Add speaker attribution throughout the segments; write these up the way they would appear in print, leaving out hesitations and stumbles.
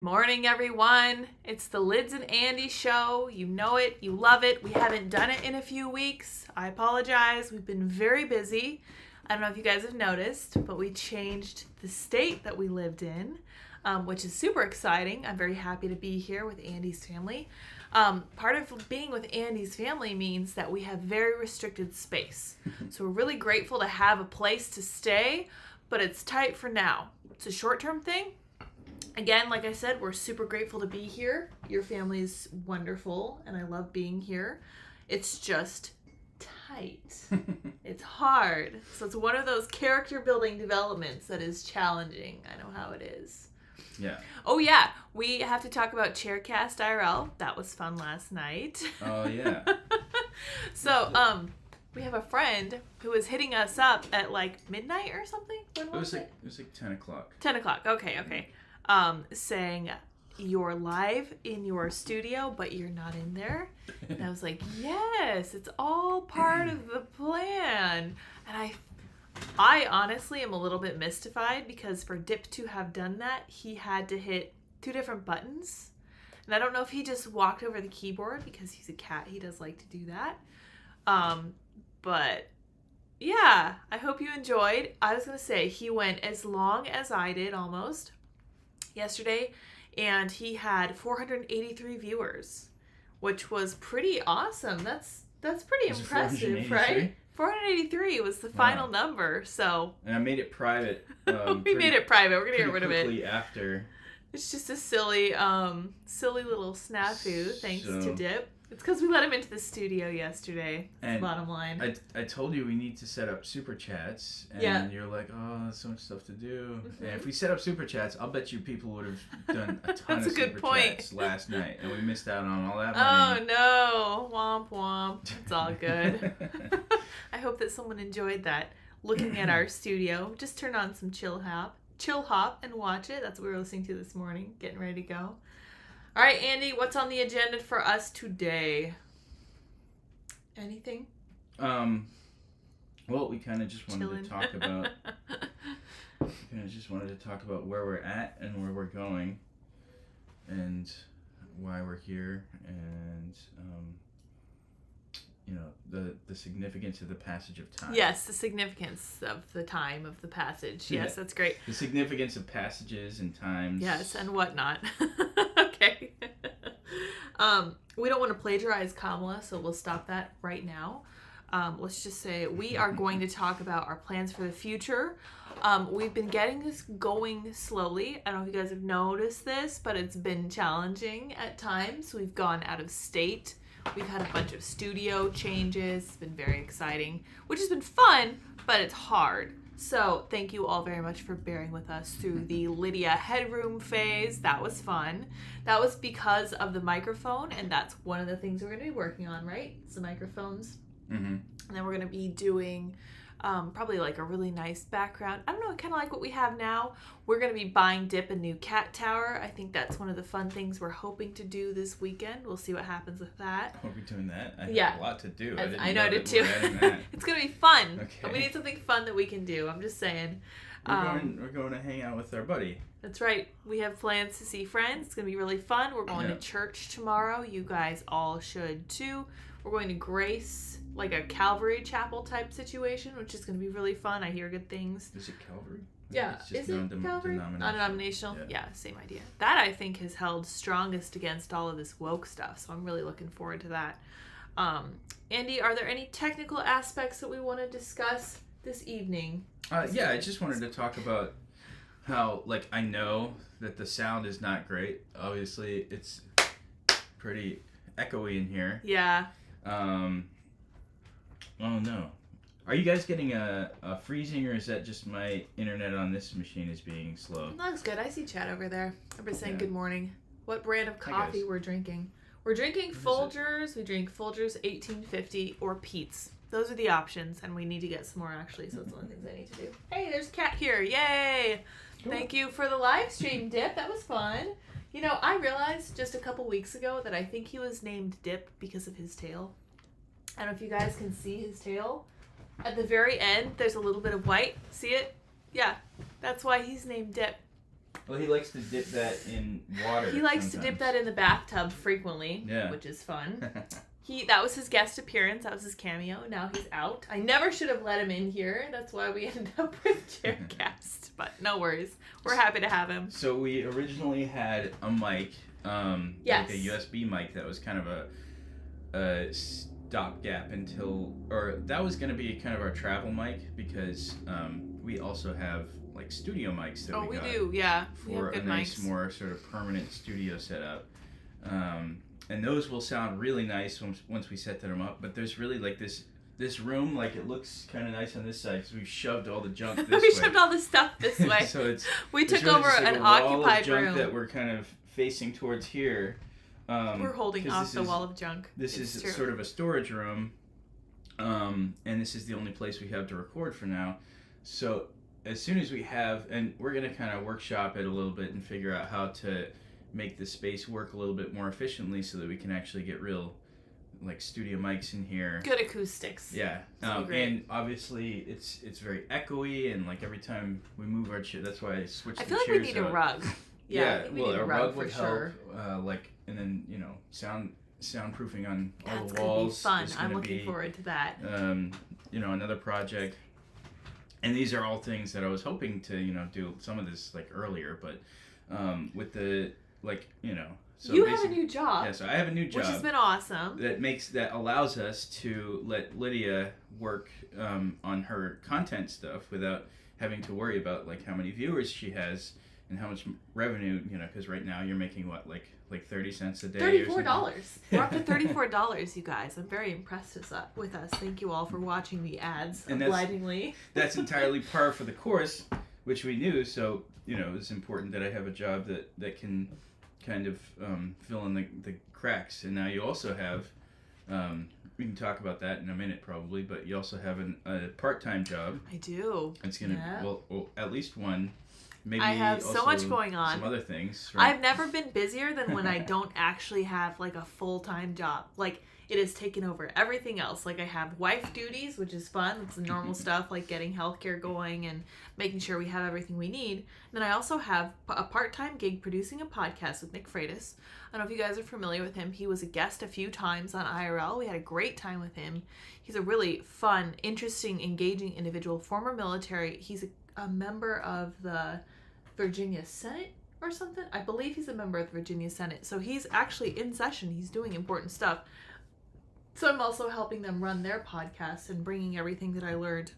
Speaker 1: Morning, everyone. It's the Lyds and Andy show. You know it. You love it. We haven't done it in a few weeks. I apologize. We've been very busy. I don't know if you guys have noticed, but we changed the state that we lived in, which is super exciting. I'm very happy to be here with Andy's family. Part of being with Andy's family means that we have very restricted space. So we're really grateful to have a place to stay, but it's tight for now. It's a short-term thing. Again, like I said, we're super grateful to be here. Your family's wonderful, and I love being here. It's just tight. It's hard. So it's one of those character building developments that is challenging. I know how it is.
Speaker 2: Yeah.
Speaker 1: Oh, yeah. We have to talk about Chaircast IRL. That was fun last night.
Speaker 2: Oh, yeah.
Speaker 1: So, we have a friend who was hitting us up at like midnight or something. When was it?
Speaker 2: It was like 10 o'clock.
Speaker 1: 10 o'clock. Okay. Saying you're live in your studio, but you're not in there. And I was like, yes, it's all part of the plan. And I honestly am a little bit mystified because for Dip to have done that, he had to hit 2 different buttons. And I don't know if he just walked over the keyboard because he's a cat. He does like to do that. But yeah, I hope you enjoyed. I was going to say he went as long as I did almost yesterday, and he had 483 viewers, which was pretty awesome. That's pretty impressive, right? 483 was the final number. So,
Speaker 2: and I made it private.
Speaker 1: We made it private. We're gonna get rid of it
Speaker 2: quickly after.
Speaker 1: It's just a silly little snafu. Thanks to Dip. It's because we let him into the studio yesterday. That's the bottom line.
Speaker 2: I told you we need to set up super chats, and you're like, oh, there's so much stuff to do. Mm-hmm. And if we set up super chats, I'll bet you people would have done a ton of super chats last night, and we missed out on all that money.
Speaker 1: Oh no, womp womp. It's all good. I hope that someone enjoyed that. Looking at our studio, just turn on some chill hop, and watch it. That's what we were listening to this morning, getting ready to go. All right, Andy, what's on the agenda for us today? Anything?
Speaker 2: Well, we kind of just wanted to talk about. Where we're at and where we're going, and why we're here, and the significance of the passage of time.
Speaker 1: Yes, the significance of the time of the passage. Yes, that's great.
Speaker 2: The significance of passages and times.
Speaker 1: Yes, and whatnot. Okay. We don't want to plagiarize Kamala, so we'll stop that right now. Let's just say we are going to talk about our plans for the future. We've been getting this going slowly. I don't know if you guys have noticed this, but it's been challenging at times. We've gone out of state. We've had a bunch of studio changes. It's been very exciting, which has been fun, but it's hard. So thank you all very much for bearing with us through the Lydia headroom phase. That was fun. That was because of the microphone, and that's one of the things we're going to be working on, right? It's the microphones.
Speaker 2: Mm-hmm.
Speaker 1: And then we're going to be doing probably like a really nice background. I don't know, kind of like what we have now. We're going to be buying Dip a new cat tower. I think that's one of the fun things we're hoping to do this weekend. We'll see what happens with that.
Speaker 2: Are we doing that? I
Speaker 1: have
Speaker 2: a lot to do.
Speaker 1: I know I did too. It's going to be fun. Okay. We need something fun that we can do. I'm just saying.
Speaker 2: We're going to hang out with our buddy.
Speaker 1: That's right. We have plans to see friends. It's going to be really fun. We're going to church tomorrow. You guys all should too. We're going to Grace, like a Calvary Chapel type situation, which is going to be really fun. I hear good things.
Speaker 2: Is it Calvary?
Speaker 1: Yeah. Is it Calvary? Non-denominational? Yeah, same idea. That, I think, has held strongest against all of this woke stuff, so I'm really looking forward to that. Andy, are there any technical aspects that we want to discuss this evening?
Speaker 2: Yeah, I just wanted to talk about how, I know that the sound is not great. Obviously, it's pretty echoey in here.
Speaker 1: Yeah.
Speaker 2: Oh no. Are you guys getting a freezing, or is that just my internet on this machine is being slow?
Speaker 1: That looks good. I see Chad over there. Everybody's saying good morning. What brand of coffee we're drinking? We're drinking Folgers. We drink Folgers 1850 or Pete's. Those are the options, and we need to get some more, actually, so that's one of the things I need to do. Hey, there's Kat here. Yay! Cool. Thank you for the live stream, Dip. That was fun. You know, I realized just a couple weeks ago that I think he was named Dip because of his tail. I don't know if you guys can see his tail. At the very end, there's a little bit of white. See it? Yeah, that's why he's named Dip.
Speaker 2: Well, he likes to dip that in water.
Speaker 1: He likes to dip that in the bathtub frequently, which is fun. That was his guest appearance. That was his cameo. Now he's out. I never should have let him in here. That's why we ended up with Chaircast. But no worries. We're happy to have him.
Speaker 2: So we originally had a mic, like a USB mic that was kind of a stopgap that was going to be kind of our travel mic because we also have like studio mics that we got.
Speaker 1: Do, yeah.
Speaker 2: For a nice, more sort of permanent studio setup. And those will sound really nice once we set them up. But there's really like this room, like it looks kind of nice on this side because we've shoved all the junk this way.
Speaker 1: We shoved all the stuff this way.
Speaker 2: So
Speaker 1: we took
Speaker 2: really
Speaker 1: over
Speaker 2: just like
Speaker 1: an
Speaker 2: a wall
Speaker 1: occupied
Speaker 2: of junk
Speaker 1: room
Speaker 2: that we're kind of facing towards here.
Speaker 1: We're holding off the wall of junk.
Speaker 2: This is true. Sort of a storage room. And this is the only place we have to record for now. So as soon as we have, and we're going to kind of workshop it a little bit and figure out how to make the space work a little bit more efficiently so that we can actually get real like studio mics in here.
Speaker 1: Good acoustics.
Speaker 2: Yeah. And obviously it's very echoey and like every time we move our chair, that's why I switched the chairs.
Speaker 1: I feel like we need a rug.
Speaker 2: Yeah, well, a rug would help. And then, soundproofing on all the walls.
Speaker 1: That's gonna be fun. I'm looking forward to that.
Speaker 2: Another project. And these are all things that I was hoping to, do some of this like earlier, but with the so
Speaker 1: you have a new job.
Speaker 2: Yeah, so I have a new job.
Speaker 1: Which has been awesome.
Speaker 2: That allows us to let Lydia work on her content stuff without having to worry about like how many viewers she has and how much revenue, because right now you're making what, like 30 cents a day
Speaker 1: $34. We're up to $34, you guys. I'm very impressed with us. Thank you all for watching the ads obligingly.
Speaker 2: That's entirely par for the course, which we knew. So, it's important that I have a job that can kind of fill in the cracks. And now you also have, we can talk about that in a minute probably, but you also have a part-time job.
Speaker 1: I do.
Speaker 2: It's going to, well, at least one. Maybe
Speaker 1: I have so much going on.
Speaker 2: Some other things. Right?
Speaker 1: I've never been busier than when I don't actually have like a full-time job. Like it has taken over everything else. Like I have wife duties, which is fun. It's the normal stuff like getting healthcare going and making sure we have everything we need. And then I also have a part-time gig producing a podcast with Nick Freitas. I don't know if you guys are familiar with him. He was a guest a few times on IRL. We had a great time with him. He's a really fun, interesting, engaging individual, former military. He's a member of the Virginia Senate or something. I believe he's a member of the Virginia Senate. So he's actually in session. He's doing important stuff. So I'm also helping them run their podcast and bringing everything that I learned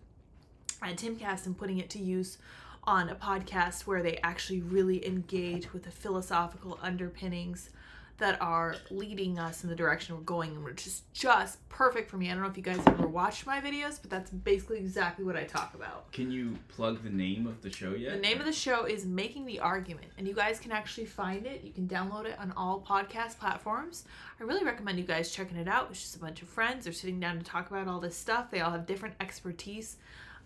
Speaker 1: at Timcast and putting it to use on a podcast where they actually really engage with the philosophical underpinnings that are leading us in the direction we're going, which is just perfect for me. I don't know if you guys ever watched my videos, but that's basically exactly what I talk about.
Speaker 2: Can you plug the name of the show yet?
Speaker 1: The name of the show is Making the Argument, and you guys can actually find it. You can download it on all podcast platforms. I really recommend you guys checking it out. It's just a bunch of friends. They're sitting down to talk about all this stuff. They all have different expertise,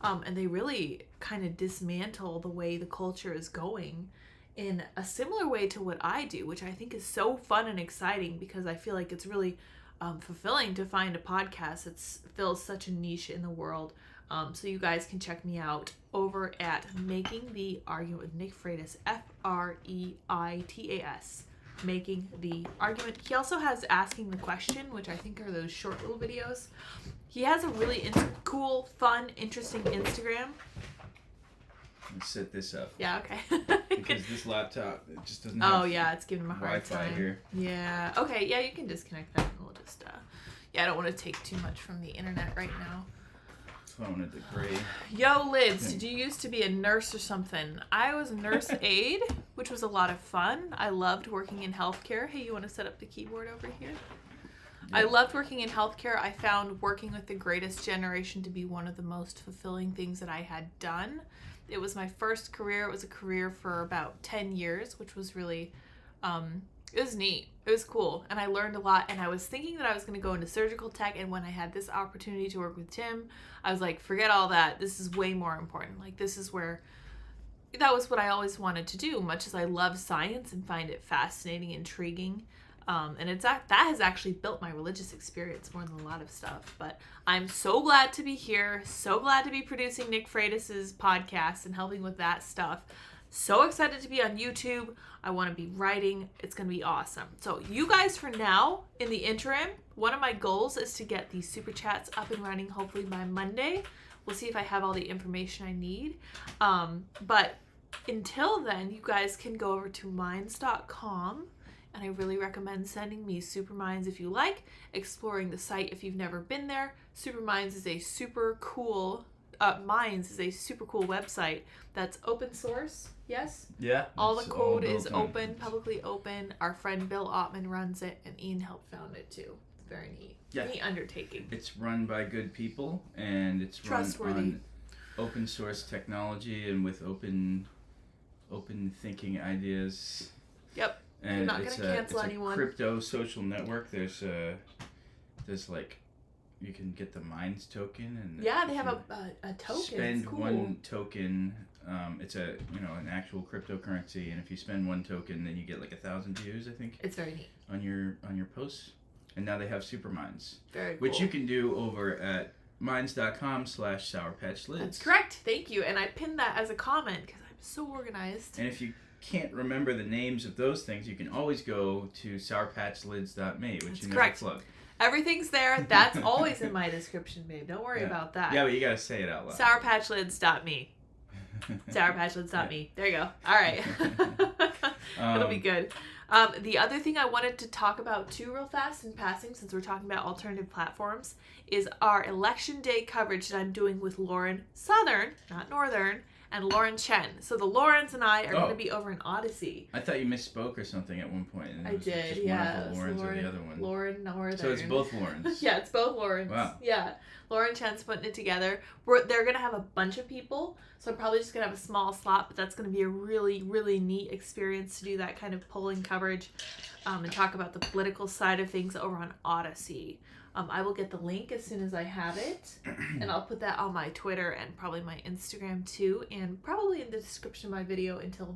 Speaker 1: and they really kind of dismantle the way the culture is going in a similar way to what I do, which I think is so fun and exciting because I feel like it's really fulfilling to find a podcast that fills such a niche in the world. So you guys can check me out over at Making the Argument with Nick Freitas, Freitas, Making the Argument. He also has Asking the Question, which I think are those short little videos. He has a really cool, fun, interesting Instagram.
Speaker 2: Let's set this up.
Speaker 1: Yeah, okay.
Speaker 2: Because this laptop, it just doesn't have
Speaker 1: it's giving him a hard
Speaker 2: Wi-Fi
Speaker 1: time.
Speaker 2: here.
Speaker 1: Yeah. Okay, yeah, you can disconnect that and we'll just, I don't want to take too much from the internet right now.
Speaker 2: So I wanted the gray.
Speaker 1: Yo, Lyds, did you used to be a nurse or something? I was a nurse aide, which was a lot of fun. I loved working in healthcare. Hey, you want to set up the keyboard over here? Yeah. I loved working in healthcare. I found working with the greatest generation to be one of the most fulfilling things that I had done. It was my first career. It was a career for about 10 years, which was really, it was neat. It was cool. And I learned a lot. And I was thinking that I was going to go into surgical tech. And when I had this opportunity to work with Tim, I was like, forget all that. This is way more important. Like, this is where, that was what I always wanted to do, much as I love science and find it fascinating, intriguing. And that has actually built my religious experience more than a lot of stuff. But I'm so glad to be here. So glad to be producing Nick Freitas' podcast and helping with that stuff. So excited to be on YouTube. I want to be writing. It's going to be awesome. So you guys, for now, in the interim, one of my goals is to get these super chats up and running hopefully by Monday. We'll see if I have all the information I need. But until then, you guys can go over to minds.com. And I really recommend sending me Superminds if you like, exploring the site if you've never been there. Superminds is a super cool, Minds is a super cool website that's open source, yes?
Speaker 2: Yeah.
Speaker 1: All the code is open, publicly open. Our friend Bill Ottman runs it, and Ian helped found it too. It's very neat.
Speaker 2: Yeah.
Speaker 1: Neat undertaking.
Speaker 2: It's run by good people, and it's
Speaker 1: trustworthy.
Speaker 2: Run on open source technology and with open thinking ideas.
Speaker 1: Yep.
Speaker 2: And
Speaker 1: you're not going to cancel anyone.
Speaker 2: It's a crypto social network. There's like, you can get the Minds token, and
Speaker 1: yeah, they have a token.
Speaker 2: Spend one token. It's an actual cryptocurrency, and if you spend one token, then you get like 1,000 views. I think
Speaker 1: it's very neat
Speaker 2: on your posts. And now they have Superminds,
Speaker 1: very cool.
Speaker 2: which you can do over at minds.com/sourpatchlids.
Speaker 1: That's correct. Thank you. And I pinned that as a comment because I'm so organized.
Speaker 2: And if you can't remember the names of those things, you can always go to sourpatchlids.me, which you never plug.
Speaker 1: Everything's there. That's always in my description, babe. Don't worry about that.
Speaker 2: Yeah, but you gotta say it out loud.
Speaker 1: Sourpatchlids.me. Sourpatchlids.me. There you go. All right. It'll be good. The other thing I wanted to talk about too real fast in passing, since we're talking about alternative platforms, is our election day coverage that I'm doing with Lauren Southern, not Northern, and Lauren Chen. So the Laurens and I are going to be over in Odyssey.
Speaker 2: I thought you misspoke or something at one point. And
Speaker 1: I did,
Speaker 2: just
Speaker 1: yeah.
Speaker 2: One of the Laurens or the other one.
Speaker 1: Lauren Northern.
Speaker 2: So it's both Laurens.
Speaker 1: Yeah, it's both Laurens.
Speaker 2: Wow.
Speaker 1: Yeah. Lauren Chen's putting it together. They're going to have a bunch of people, so I'm probably just going to have a small slot, but that's going to be a really, really neat experience to do that kind of polling coverage and talk about the political side of things over on Odyssey. I will get the link as soon as I have it, and I'll put that on my Twitter and probably my Instagram too, and probably in the description of my video until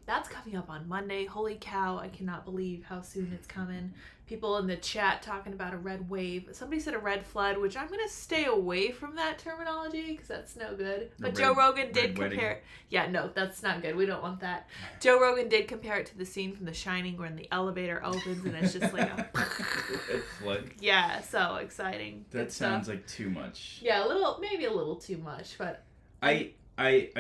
Speaker 1: that's coming up on Monday. Holy cow, I cannot believe how soon it's coming. People in the chat talking about a red wave. Somebody said a red flood, which I'm going to stay away from that terminology because that's no good. But Joe Rogan did compare it. Yeah, no, that's not good. We don't want that. Joe Rogan did compare it to the scene from The Shining when the elevator opens and it's just like a
Speaker 2: red flood.
Speaker 1: Yeah, so exciting.
Speaker 2: That sounds like too much.
Speaker 1: Yeah, maybe a little too much, but
Speaker 2: I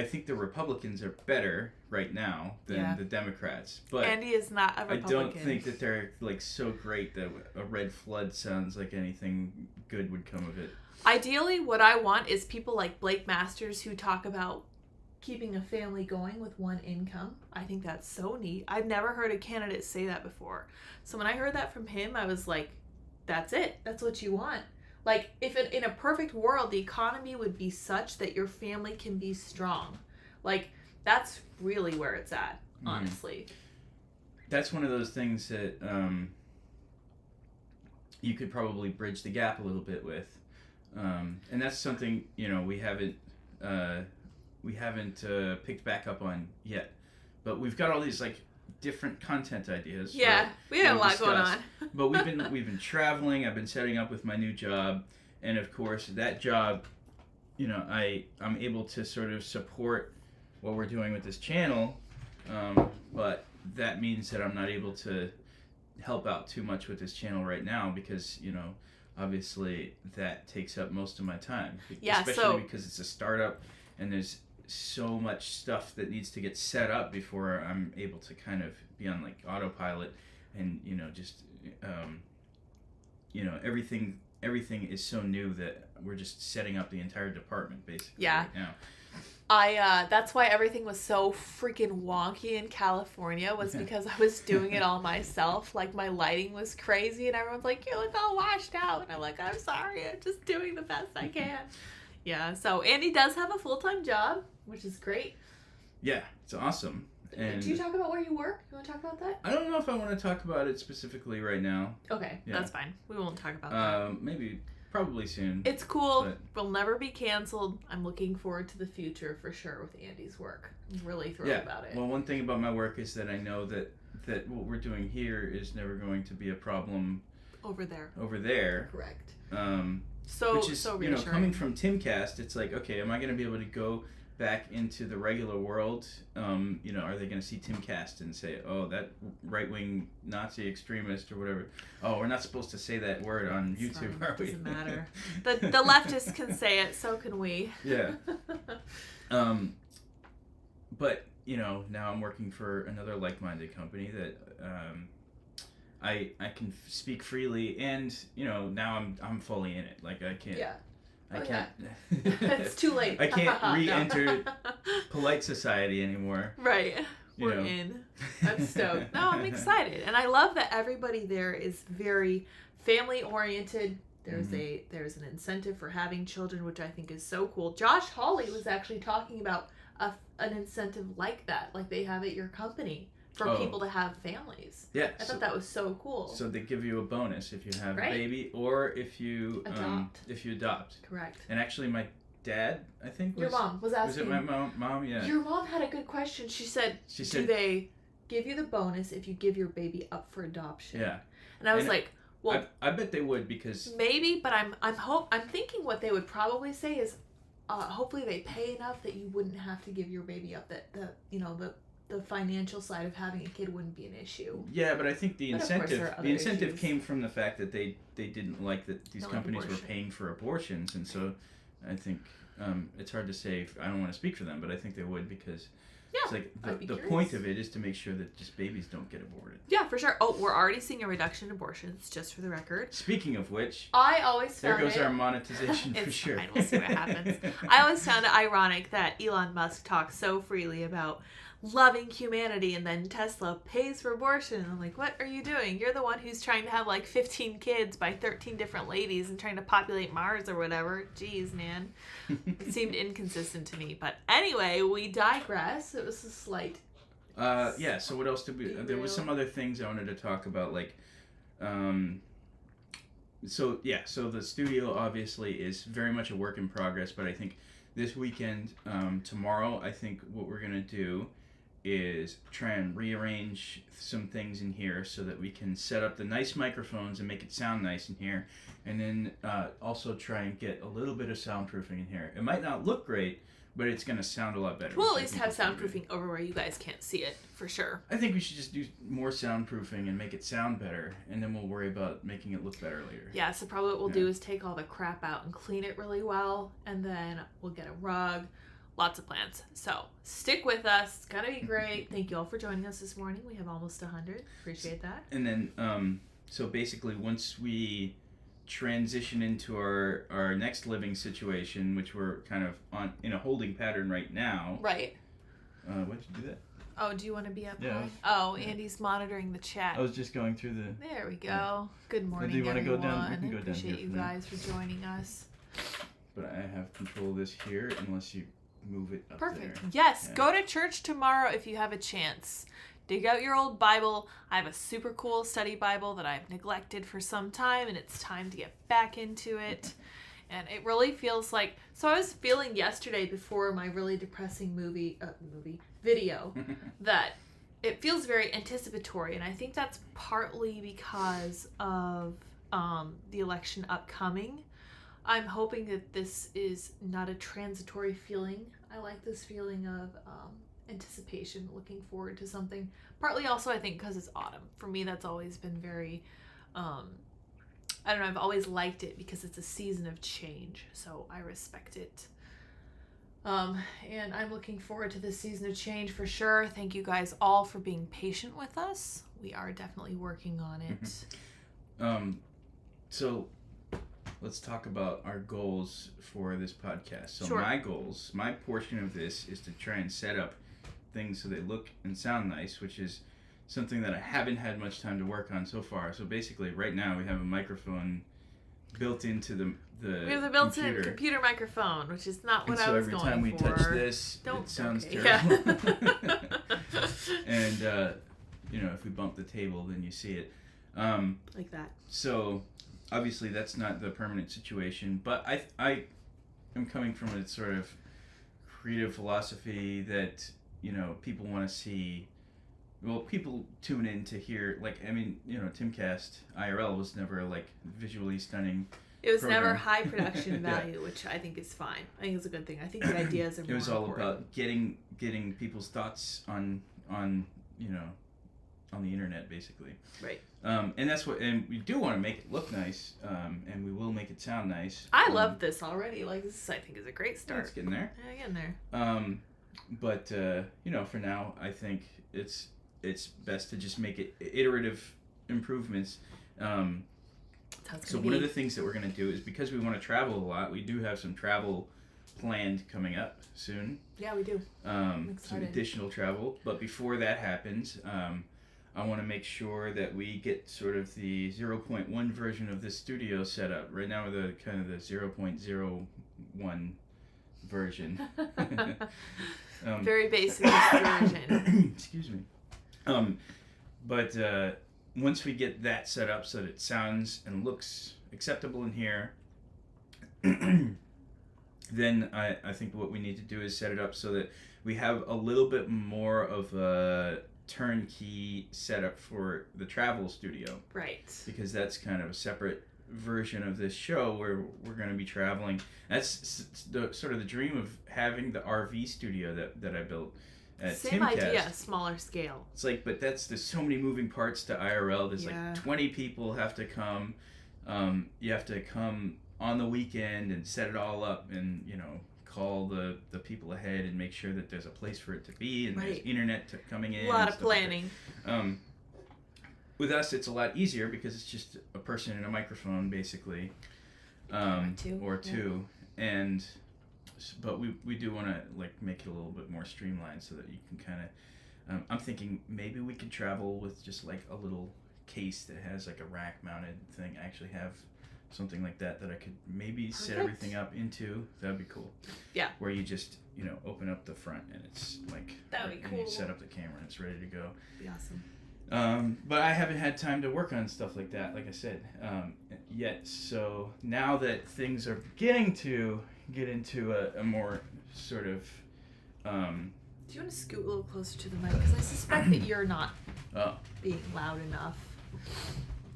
Speaker 2: think the Republicans are better right now than the Democrats. But
Speaker 1: Andy is not a Republican.
Speaker 2: I don't think that they're like so great that a red flood sounds like anything good would come of it.
Speaker 1: Ideally, what I want is people like Blake Masters who talk about keeping a family going with one income. I think that's so neat. I've never heard a candidate say that before. So when I heard that from him, I was like, that's it. That's what you want. Like, if in a perfect world, the economy would be such that your family can be strong. Like, that's really where it's at, honestly.
Speaker 2: That's one of those things that you could probably bridge the gap a little bit with. And that's something, we haven't picked back up on yet. But we've got all these, like, different content ideas.
Speaker 1: Yeah, we have a lot going on.
Speaker 2: But we've been traveling. I've been setting up with my new job, and of course that job, I'm able to sort of support what we're doing with this channel, but that means that I'm not able to help out too much with this channel right now because obviously that takes up most of my time.
Speaker 1: Yeah,
Speaker 2: especially because it's a startup and there's so much stuff that needs to get set up before I'm able to kind of be on like autopilot and everything is so new that we're just setting up the entire department basically right now.
Speaker 1: That's why everything was so freaking wonky in California was because I was doing it all myself. Like my lighting was crazy and everyone's like, you look all washed out, and I'm like, I'm sorry, I'm just doing the best I can. Yeah, so Andy does have a full-time job, which is great.
Speaker 2: Yeah, it's awesome. And
Speaker 1: do you talk about where you work? You want to talk about that?
Speaker 2: I don't know if I want to talk about it specifically right now.
Speaker 1: Okay, that's fine. We won't talk about that.
Speaker 2: Probably soon.
Speaker 1: It's cool. We'll never be canceled. I'm looking forward to the future for sure with Andy's work. I'm really thrilled about it.
Speaker 2: Well, one thing about my work is that I know that what we're doing here is never going to be a problem
Speaker 1: over there. Correct.
Speaker 2: Which is,
Speaker 1: so reassuring.
Speaker 2: Coming from Timcast, it's like, okay, am I going to be able to go back into the regular world, you know, are they going to see Timcast and say, oh, that right-wing Nazi extremist or whatever? Oh, we're not supposed to say that word on
Speaker 1: It's
Speaker 2: YouTube,
Speaker 1: fine.
Speaker 2: are we?
Speaker 1: Doesn't matter. The leftists can say it, so can we.
Speaker 2: Yeah. But, you know, now I'm working for another like-minded company that I can speak freely, and, you know, now I'm fully in it. Like, I can't...
Speaker 1: Yeah.
Speaker 2: I can't.
Speaker 1: It's too late.
Speaker 2: I can't re-enter polite society anymore.
Speaker 1: Right. We're in. I'm stoked. No, I'm excited, and I love that everybody there is very family oriented. There's there's an incentive for having children, which I think is so cool. Josh Hawley was actually talking about an incentive like that, like they have at your company for people to have families.
Speaker 2: Yeah,
Speaker 1: I thought that was so cool.
Speaker 2: So they give you a bonus if you have a baby, or if you adopt.
Speaker 1: Correct.
Speaker 2: And actually, my dad, I think,
Speaker 1: your mom was asking.
Speaker 2: Was it my mom? Yeah.
Speaker 1: Your mom had a good question. She said, "Do they give you the bonus if you give your baby up for adoption?"
Speaker 2: Yeah.
Speaker 1: And I was like, "Well,
Speaker 2: I bet they would, because
Speaker 1: maybe." But I'm thinking what they would probably say is, hopefully they pay enough that you wouldn't have to give your baby up. That the financial side of having a kid wouldn't be an issue.
Speaker 2: Yeah, but I think the incentive came from the fact that they didn't like that these companies were paying for abortions, and so I think it's hard to say. I don't want to speak for them, but I think they would, because it's like the point of it is to make sure that just babies don't get aborted.
Speaker 1: Yeah, for sure. Oh, we're already seeing a reduction in abortions, just for the record.
Speaker 2: Speaking of which,
Speaker 1: I always found
Speaker 2: there goes our monetization for sure.
Speaker 1: Fine. We'll see what happens. I always found it ironic that Elon Musk talks so freely about loving humanity, and then Tesla pays for abortion. I'm like, what are you doing? You're the one who's trying to have like 15 kids by 13 different ladies and trying to populate Mars or whatever. Jeez, man. It seemed inconsistent to me. But anyway, we digress. It was a slight...
Speaker 2: yeah, so what else did we... There was some other things I wanted to talk about, like... So the studio obviously is very much a work in progress, but I think this weekend, tomorrow, I think what we're going to do is try and rearrange some things in here so that we can set up the nice microphones and make it sound nice in here, and then also try and get a little bit of soundproofing in here. It might not look great, but it's going to sound a lot better.
Speaker 1: We'll at least have soundproofing over where you guys can't see it, for sure.
Speaker 2: I think we should just do more soundproofing and make it sound better, and then we'll worry about making it look better later.
Speaker 1: Yeah, so probably what we'll do is take all the crap out and clean it really well, and then we'll get a rug. Lots of plans. So stick with us. It's going to be great. Thank you all for joining us this morning. We have almost 100. Appreciate that.
Speaker 2: And then, so basically, once we transition into our next living situation, which we're kind of in a holding pattern right now.
Speaker 1: Right.
Speaker 2: Why'd you do that?
Speaker 1: Oh, do you want to be up?
Speaker 2: Yeah.
Speaker 1: Oh, Andy's monitoring the chat.
Speaker 2: I was just going through the...
Speaker 1: There we go. Yeah. Good morning,
Speaker 2: do you want
Speaker 1: everyone.
Speaker 2: To go down? We can go
Speaker 1: Appreciate
Speaker 2: down here
Speaker 1: you guys for joining us.
Speaker 2: But I have control of this here, unless you move it up
Speaker 1: Perfect.
Speaker 2: there.
Speaker 1: Yes. Yeah. Go to church tomorrow if you have a chance. Dig out your old Bible. I have a super cool study Bible that I've neglected for some time, and it's time to get back into it. And it really feels like... So I was feeling yesterday before my really depressing video that it feels very anticipatory, and I think that's partly because of the election upcoming. I'm hoping that this is not a transitory feeling. I like this feeling of anticipation, looking forward to something. Partly also, I think, because it's autumn. For me, that's always been very, I don't know, I've always liked it because it's a season of change. So I respect it. And I'm looking forward to this season of change for sure. Thank you guys all for being patient with us. We are definitely working on it.
Speaker 2: So let's talk about our goals for this podcast. So
Speaker 1: sure.
Speaker 2: My portion of this is to try and set up things so they look and sound nice, which is something that I haven't had much time to work on so far. So basically, right now we have a microphone built into the
Speaker 1: we have the built-in computer microphone, which is not what I was going for.
Speaker 2: And so every time we touch this, it sounds terrible.
Speaker 1: Yeah.
Speaker 2: And if we bump the table, then you see it.
Speaker 1: Like that.
Speaker 2: So obviously that's not the permanent situation, but I am coming from a sort of creative philosophy that, people want to see. Well, people tune in to hear, Timcast IRL was never, visually stunning
Speaker 1: It was never high production value, which I think is fine. I think it's a good thing. I think the ideas are more important. It was all about
Speaker 2: getting people's thoughts on on the internet, basically.
Speaker 1: Right.
Speaker 2: And that's what, and we do want to make it look nice, and we will make it sound nice.
Speaker 1: I love this already. Like, this, I think, is a great start.
Speaker 2: It's getting there.
Speaker 1: Yeah, getting there.
Speaker 2: But for now, I think it's best to just make it iterative improvements. So one of the things that we're going to do is, because we want to travel a lot, we do have some travel planned coming up soon.
Speaker 1: Yeah, we do. I'm excited.
Speaker 2: Some additional travel. But before that happens, I want to make sure that we get sort of the 0.1 version of this studio set up. Right now we're the kind of the 0.01 version.
Speaker 1: Very basic version.
Speaker 2: Excuse me. But once we get that set up so that it sounds and looks acceptable in here, then I think what we need to do is set it up so that we have a little bit more of a turnkey setup for the travel studio.
Speaker 1: Right.
Speaker 2: Because that's kind of a separate version of this show where we're going to be traveling. That's sort of the dream of having the RV studio that I built at
Speaker 1: Same
Speaker 2: TimCast.
Speaker 1: idea, smaller scale.
Speaker 2: It's like, but there's so many moving parts to IRL. There's like 20 people have to come. You have to come on the weekend and set it all up and, call the people ahead and make sure that there's a place for it to be and there's internet coming in.
Speaker 1: A lot of planning.
Speaker 2: Like with us, it's a lot easier because it's just a person and a microphone, basically. Or two. And but we do want to make it a little bit more streamlined so that you can kind of I'm thinking maybe we could travel with just like a little case that has like a rack mounted thing. I actually have something like that I could maybe set everything up into. That'd be cool.
Speaker 1: Yeah.
Speaker 2: Where you just open up the front and it's like
Speaker 1: that'd be cool.
Speaker 2: And you set up the camera and it's ready to go.
Speaker 1: Be awesome.
Speaker 2: But I haven't had time to work on stuff like that, like I said, yet. So now that things are beginning to get into a more sort of...
Speaker 1: Do you want to scoot a little closer to the mic? Because I suspect that you're not being loud enough.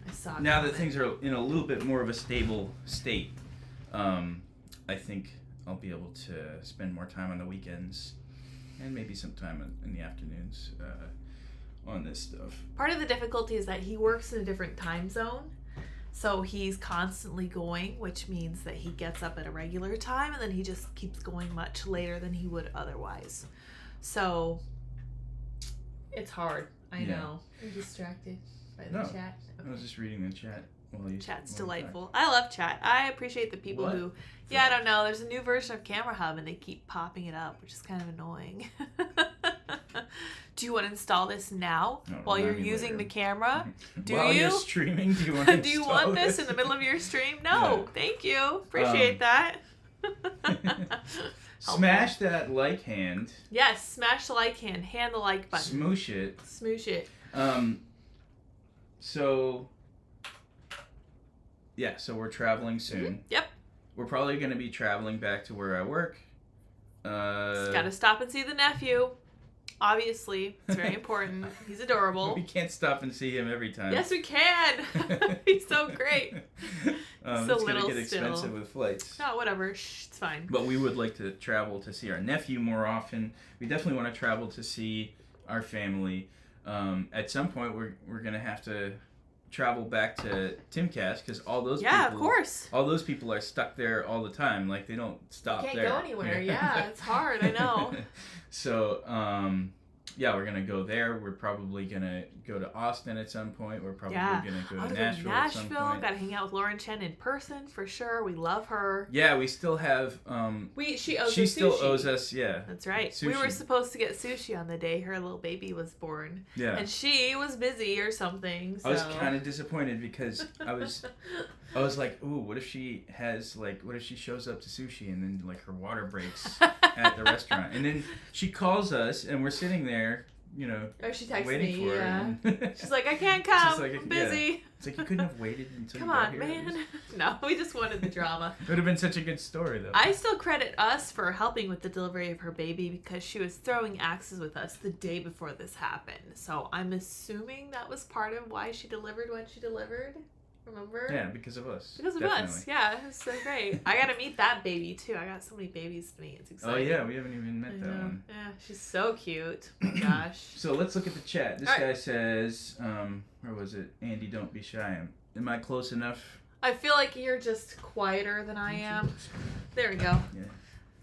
Speaker 1: I saw
Speaker 2: now that things are in a little bit more of a stable state, I think I'll be able to spend more time on the weekends and maybe some time in the afternoons on this stuff.
Speaker 1: Part of the difficulty is that he works in a different time zone, so he's constantly going, which means that he gets up at a regular time and then he just keeps going much later than he would otherwise. So it's hard. I know. I'm distracted by the chat. Okay.
Speaker 2: I was just reading the chat.
Speaker 1: Chat's delightful. I love chat. I appreciate the people who... Yeah, I don't know. There's a new version of Camera Hub and they keep popping it up, which is kind of annoying. Do you want to install this now while you're using the camera?
Speaker 2: While you're streaming, do you want to install
Speaker 1: Do you want this in the middle of your stream? No, thank you. Appreciate that.
Speaker 2: Smash that like hand.
Speaker 1: Yes, smash the like hand. Hand the like button.
Speaker 2: Smoosh it.
Speaker 1: Smoosh it.
Speaker 2: So we're traveling soon.
Speaker 1: Mm-hmm. Yep.
Speaker 2: We're probably going to be traveling back to where I work.
Speaker 1: Just got to stop and see the nephew. Obviously, it's very important. He's adorable.
Speaker 2: We can't stop and see him every time.
Speaker 1: Yes, we can. He's so great.
Speaker 2: It's going to get expensive with flights.
Speaker 1: No, whatever. Shh, it's fine.
Speaker 2: But we would like to travel to see our nephew more often. We definitely want to travel to see our family. At some point, we're going to have to travel back to TimCast because all those people are stuck there all the time. Like, they don't stop there.
Speaker 1: Can't go anywhere. Yeah, it's hard. I know.
Speaker 2: So, we're going to go there. We're probably going to go to Austin at some point. We're probably going to go to Nashville at some point.
Speaker 1: Got to hang out with Lauren Chen in person for sure. We love her.
Speaker 2: Yeah, we still have...
Speaker 1: She
Speaker 2: still owes us,
Speaker 1: That's right.
Speaker 2: Sushi.
Speaker 1: We were supposed to get sushi on the day her little baby was born. Yeah. And she was busy or something. So.
Speaker 2: I was kind of disappointed because I was like, ooh, what if she shows up to sushi and then like her water breaks at the restaurant, and then she calls us and we're sitting there,
Speaker 1: or she texts
Speaker 2: waiting for her.
Speaker 1: She's like, I can't come. I'm busy.
Speaker 2: Yeah. It's like you couldn't have waited until
Speaker 1: Come
Speaker 2: you got
Speaker 1: on,
Speaker 2: here.
Speaker 1: man. No, we just wanted the drama.
Speaker 2: It would have been such a good story, though.
Speaker 1: I still credit us for helping with the delivery of her baby because she was throwing axes with us the day before this happened. So I'm assuming that was part of why she delivered when she delivered. Remember?
Speaker 2: Yeah, because of us.
Speaker 1: Because of us. Yeah, it was so great. I got to meet that baby, too. I got so many babies to meet. It's exciting.
Speaker 2: Oh, yeah. We haven't even met that one.
Speaker 1: Yeah, she's so cute. Oh, my gosh.
Speaker 2: So let's look at the chat. This guy says, where was it? Andy, don't be shy. Am I close enough?
Speaker 1: I feel like you're just quieter than I am. There we go. Yeah.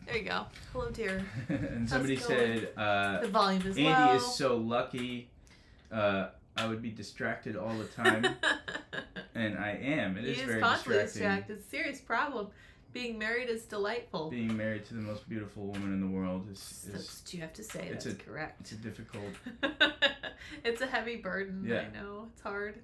Speaker 1: There you go. Hello, dear.
Speaker 2: And somebody said,
Speaker 1: the volume is
Speaker 2: Andy
Speaker 1: low.
Speaker 2: is so lucky. I would be distracted all the time. And I am. It is very
Speaker 1: constantly
Speaker 2: distracting.
Speaker 1: Serious problem. Being married is delightful.
Speaker 2: Being married to the most beautiful woman in the world is
Speaker 1: That's what you have to say. That's correct.
Speaker 2: It's a difficult...
Speaker 1: It's a heavy burden.
Speaker 2: Yeah.
Speaker 1: I know. It's hard.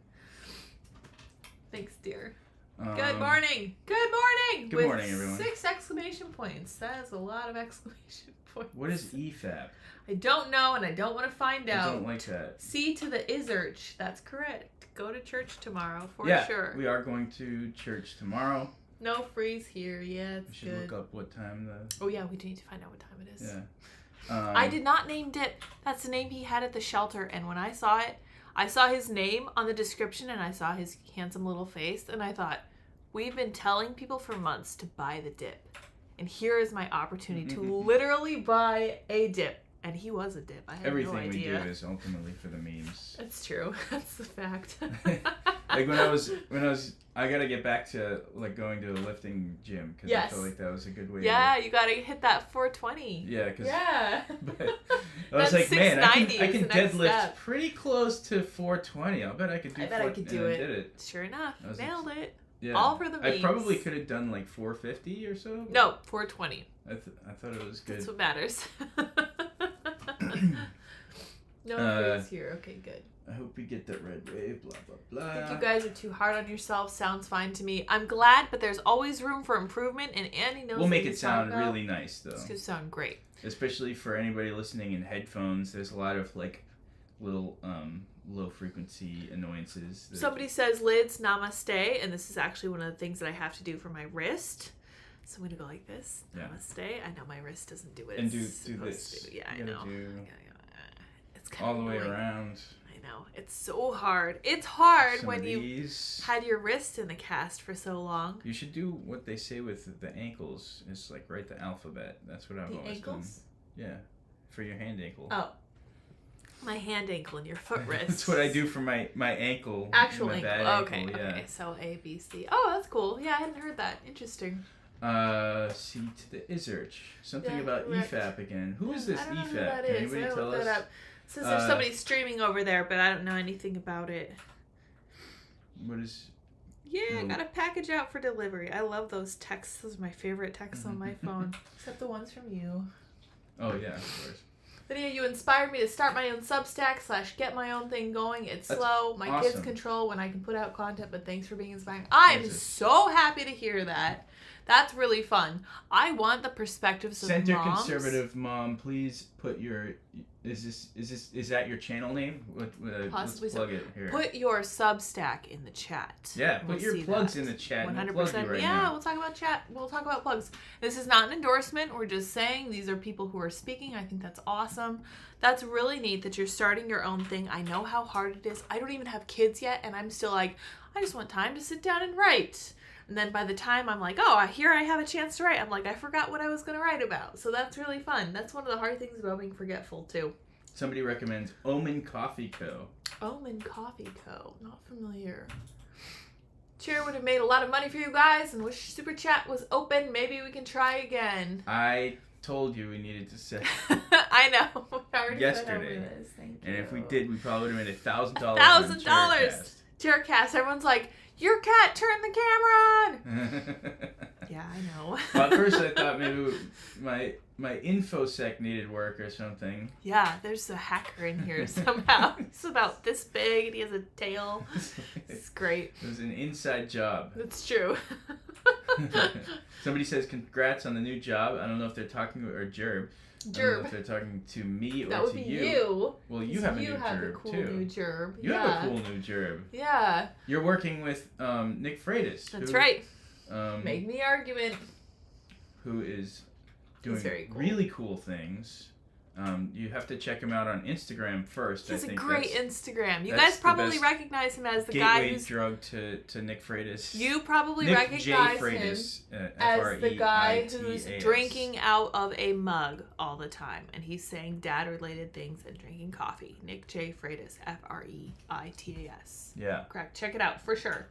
Speaker 1: Thanks, dear. Good morning. Good morning.
Speaker 2: Good morning, everyone.
Speaker 1: 6 exclamation points. That is a lot of exclamation points.
Speaker 2: What is EFAP?
Speaker 1: I don't know, and I don't want to find out.
Speaker 2: I don't like that.
Speaker 1: C to the Izurch. That's correct. Go to church tomorrow for sure.
Speaker 2: We are going to church tomorrow.
Speaker 1: No freeze here. Yeah, it's
Speaker 2: good. We should look up what time the...
Speaker 1: Oh, yeah, we do need to find out what time it is.
Speaker 2: Yeah.
Speaker 1: I did not name Dip. That's the name he had at the shelter, and when I saw it, I saw his name on the description, and I saw his handsome little face, and I thought, we've been telling people for months to buy the dip. And here is my opportunity to literally buy a dip. And he was a dip. I had
Speaker 2: Everything
Speaker 1: no idea.
Speaker 2: we do is ultimately for the memes.
Speaker 1: That's true. That's the fact.
Speaker 2: Like when I was, I gotta get back to like going to a lifting gym because I felt like that was a good way.
Speaker 1: Yeah, you gotta hit that 420.
Speaker 2: Yeah, cause,
Speaker 1: yeah.
Speaker 2: But I was like, man, I can deadlift pretty close to 420. I'll bet I could do.
Speaker 1: I could do it.
Speaker 2: Did it.
Speaker 1: Sure enough, nailed it.
Speaker 2: Yeah.
Speaker 1: All for the memes.
Speaker 2: I probably could have done like 450 or so.
Speaker 1: No, 420.
Speaker 2: I thought it was good.
Speaker 1: That's what matters. No freeze here. Okay, good.
Speaker 2: I hope we get that red wave, blah, blah, blah.
Speaker 1: I think you guys are too hard on yourself. Sounds fine to me. I'm glad, but there's always room for improvement, and Andy knows.
Speaker 2: We'll make it sound really nice, though.
Speaker 1: It's going to sound great.
Speaker 2: Especially for anybody listening in headphones, there's a lot of, like, little low-frequency annoyances.
Speaker 1: Somebody says, Lyds, namaste, and this is actually one of the things that I have to do for my wrist. So I'm going to go like this.
Speaker 2: Yeah.
Speaker 1: Namaste. I know my wrist doesn't do it.
Speaker 2: And do this.
Speaker 1: Yeah, I know. It's kind
Speaker 2: all
Speaker 1: of
Speaker 2: the way around.
Speaker 1: I know. It's so hard. It's hard when
Speaker 2: you
Speaker 1: had your wrist in the cast for so long.
Speaker 2: You should do what they say with the ankles. It's like write the alphabet. That's what I've always done. Yeah. For your hand ankle.
Speaker 1: Oh. My hand ankle and your foot wrist.
Speaker 2: That's what I do for my ankle.
Speaker 1: Actual ankle.
Speaker 2: Okay.
Speaker 1: Yeah. Okay. So A, B, C. Oh, that's cool. Yeah, I hadn't heard that. Interesting.
Speaker 2: C to the Izurch. Something about EFAP again. Who is this EFAP? Can anybody tell us?
Speaker 1: It says there's somebody streaming over there, but I don't know anything about it.
Speaker 2: What is...
Speaker 1: Yeah, I got a package out for delivery. I love those texts. Those are my favorite texts on my phone. Except the ones from you.
Speaker 2: Oh, yeah, of course.
Speaker 1: Lydia, you inspired me to start my own Substack / get my own thing going. It's slow. My kids control when I can put out content, but thanks for being inspiring. I'm so happy to hear that. That's really fun. I want the perspectives of
Speaker 2: Center
Speaker 1: moms.
Speaker 2: Conservative Mom, please put your... Is that your channel name?
Speaker 1: Possibly.
Speaker 2: Let's plug it here.
Speaker 1: Put your Substack in the chat.
Speaker 2: Yeah, put your plugs in the chat.
Speaker 1: 100%. Yeah, we'll talk about chat. We'll talk about plugs. This is not an endorsement. We're just saying these are people who are speaking. I think that's awesome. That's really neat that you're starting your own thing. I know how hard it is. I don't even have kids yet, and I'm still like, I just want time to sit down and write. And then by the time I'm like, oh, here I have a chance to write, I'm like, I forgot what I was going to write about. So that's really fun. That's one of the hard things about being forgetful, too.
Speaker 2: Somebody recommends Omen Coffee Co.
Speaker 1: Omen Coffee Co. Not familiar. Cheer would have made a lot of money for you guys, and wish Super Chat was open. Maybe we can try again.
Speaker 2: I told you we needed to set
Speaker 1: I know. We already
Speaker 2: yesterday.
Speaker 1: went over this. Thank you.
Speaker 2: And if we did, we probably would have made $1,000.
Speaker 1: $1,000. Chaircast. Everyone's like, your cat turned the camera on. Yeah, I know.
Speaker 2: Well, at first I thought maybe my InfoSec needed work or something.
Speaker 1: Yeah, there's a hacker in here somehow. He's about this big and he has a tail. It's great.
Speaker 2: It was an inside job.
Speaker 1: That's true.
Speaker 2: Somebody says congrats on the new job. I don't know if they're talking or Jerb. I don't know if they're talking to me or to you.
Speaker 1: That would be you.
Speaker 2: Well, you have a new
Speaker 1: have
Speaker 2: Jerb,
Speaker 1: the cool
Speaker 2: too.
Speaker 1: New Jerb.
Speaker 2: You have a cool new Jerb.
Speaker 1: Yeah.
Speaker 2: You're working with Nick Freitas.
Speaker 1: That's right. Make me argument.
Speaker 2: Who is doing really cool things. You have to check him out on Instagram first.
Speaker 1: He has
Speaker 2: I think
Speaker 1: a great Instagram. You guys probably recognize him as the guy who's...
Speaker 2: drug to Nick Freitas.
Speaker 1: You probably recognize him as the guy who's drinking out of a mug all the time. And he's saying dad-related things and drinking coffee. Nick J. Freitas. Freitas.
Speaker 2: Yeah.
Speaker 1: Correct. Check it out for sure.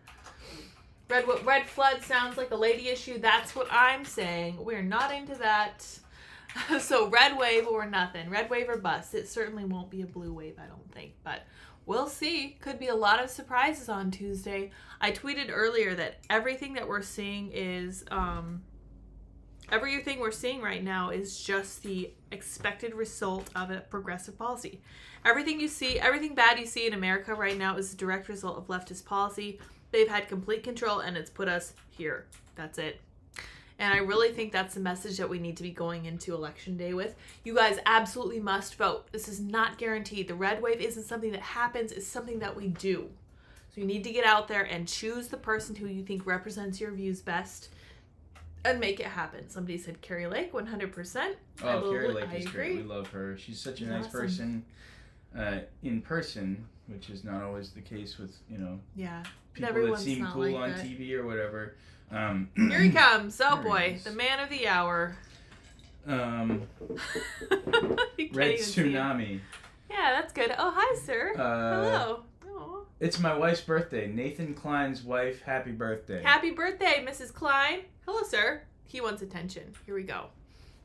Speaker 1: Red flood sounds like a lady issue. That's what I'm saying. We're not into that. So red wave or nothing. Red wave or bust. It certainly won't be a blue wave, I don't think. But we'll see. Could be a lot of surprises on Tuesday. I tweeted earlier that everything that we're seeing is... everything we're seeing right now is just the expected result of a progressive policy. Everything bad you see in America right now is a direct result of leftist policy. They've had complete control, and it's put us here. That's it. And I really think that's the message that we need to be going into Election Day with. You guys absolutely must vote. This is not guaranteed. The red wave isn't something that happens. It's something that we do. So you need to get out there and choose the person who you think represents your views best and make it happen. Somebody said Carrie Lake, 100%.
Speaker 2: Oh, Carrie Lake is great. We love her. She's such a nice person in person, which is not always the case with, people that seem cool like on TV or whatever.
Speaker 1: Here he comes. Oh boy, the man of the hour.
Speaker 2: Red Tsunami.
Speaker 1: Yeah, that's good. Oh, hi, sir. Hello. Aww.
Speaker 2: It's my wife's birthday. Nathan Klein's wife. Happy birthday.
Speaker 1: Happy birthday, Mrs. Klein. Hello, sir. He wants attention. Here we go.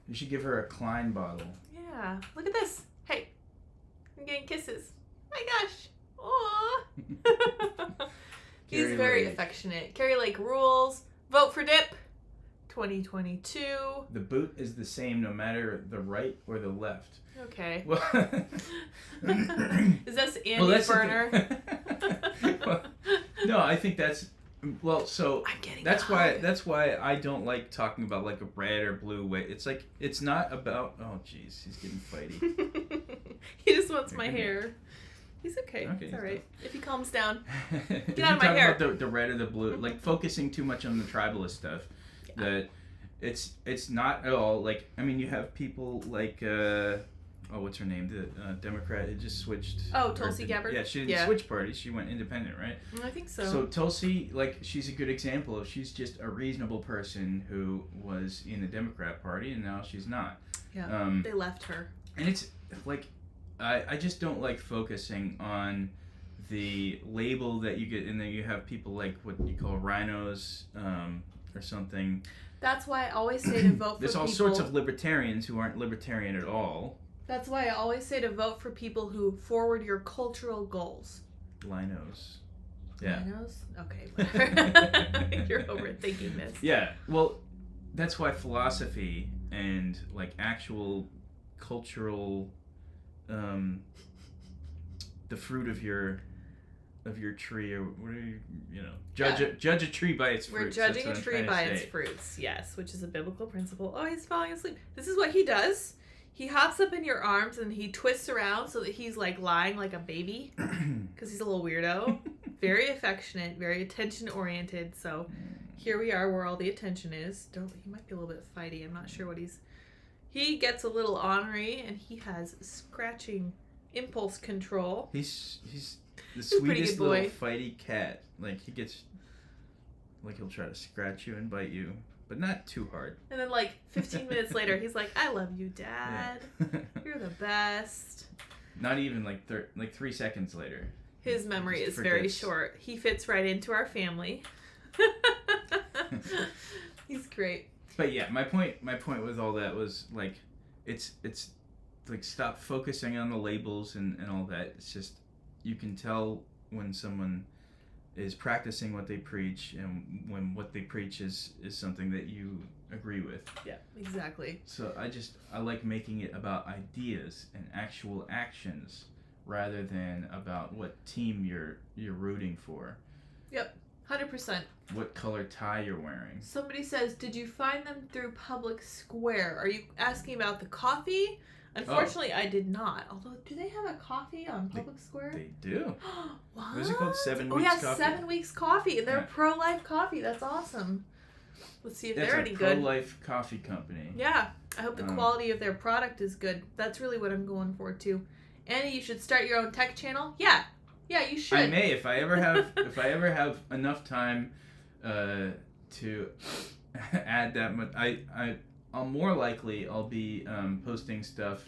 Speaker 2: You should give her a Klein bottle.
Speaker 1: Yeah. Look at this. Hey. I'm getting kisses. My gosh. Aww. He's very affectionate. Carrie Lake rules. Vote for Dip. 2022.
Speaker 2: The boot is the same no matter the right or the left.
Speaker 1: Okay.
Speaker 2: Well,
Speaker 1: is this Andy Burner?
Speaker 2: No, I think that's so
Speaker 1: I'm getting
Speaker 2: that's why I don't like talking about like a red or blue way. It's like it's not about jeez, he's getting fighty.
Speaker 1: He just wants my hair. He's okay. It's all right. If he calms down. Get out of my hair.
Speaker 2: About the red or the blue, like focusing too much on the tribalist stuff, that it's not at all like. I mean, you have people like what's her name? The Democrat who just switched.
Speaker 1: Oh, Tulsi Gabbard.
Speaker 2: Yeah, she didn't switch parties. She went independent, right?
Speaker 1: I think so.
Speaker 2: So Tulsi, like, she's a good example of she's just a reasonable person who was in the Democrat Party and now she's not.
Speaker 1: Yeah. They left her.
Speaker 2: And it's like. I just don't like focusing on the label that you get, and then you have people like what you call rhinos or something.
Speaker 1: That's why I always say to vote for
Speaker 2: There's all sorts of libertarians who aren't libertarian at all. That's why I always say to vote for people who forward your cultural goals. Linos. Yeah. Linos? Okay, whatever. You're overthinking this. Yeah, well, that's why philosophy and like actual cultural the fruit of your tree, or what are you judge a tree by its fruits. We're judging a tree by its fruits, yes, which is a biblical principle. Oh, he's falling asleep. This is what he does. He hops up in your arms and he twists around so that he's like lying like a baby because he's a little weirdo. Very affectionate, very attention oriented. So here we are where all the attention is. He might be a little bit fighty. I'm not sure what he gets a little ornery, and he has scratching impulse control. He's the sweetest little fighty cat. Like, he gets, like, he'll try to scratch you and bite you, but not too hard. And then, like, 15 minutes later, he's like, I love you, Dad. Yeah. You're the best. Not even, like, 3 seconds later. His memory is very short. He fits right into our family. He's great. But yeah, my point with all that was like, it's like, stop focusing on the labels and all that. It's just, you can tell when someone is practicing what they preach and when what they preach is something that you agree with. Yeah, exactly. So I like making it about ideas and actual actions rather than about what team you're rooting for. Yep. 100%. What color tie you're wearing. Somebody says, did you find them through Public Square? Are you asking about the coffee? Unfortunately, I did not. Although, do they have a coffee on Public Square? They do. What? What is it called? 7 Weeks Coffee? Oh, yeah, 7 Weeks Coffee. And they're pro-life coffee. That's awesome. Let's see if they're any good. It's a pro-life coffee company. Yeah.
Speaker 1: I hope the quality of their product is good. That's really what I'm going for too. Andy, you should start your own tech channel. Yeah, you should.
Speaker 2: I may if I ever have enough time to add that much. I'll more likely I'll be posting stuff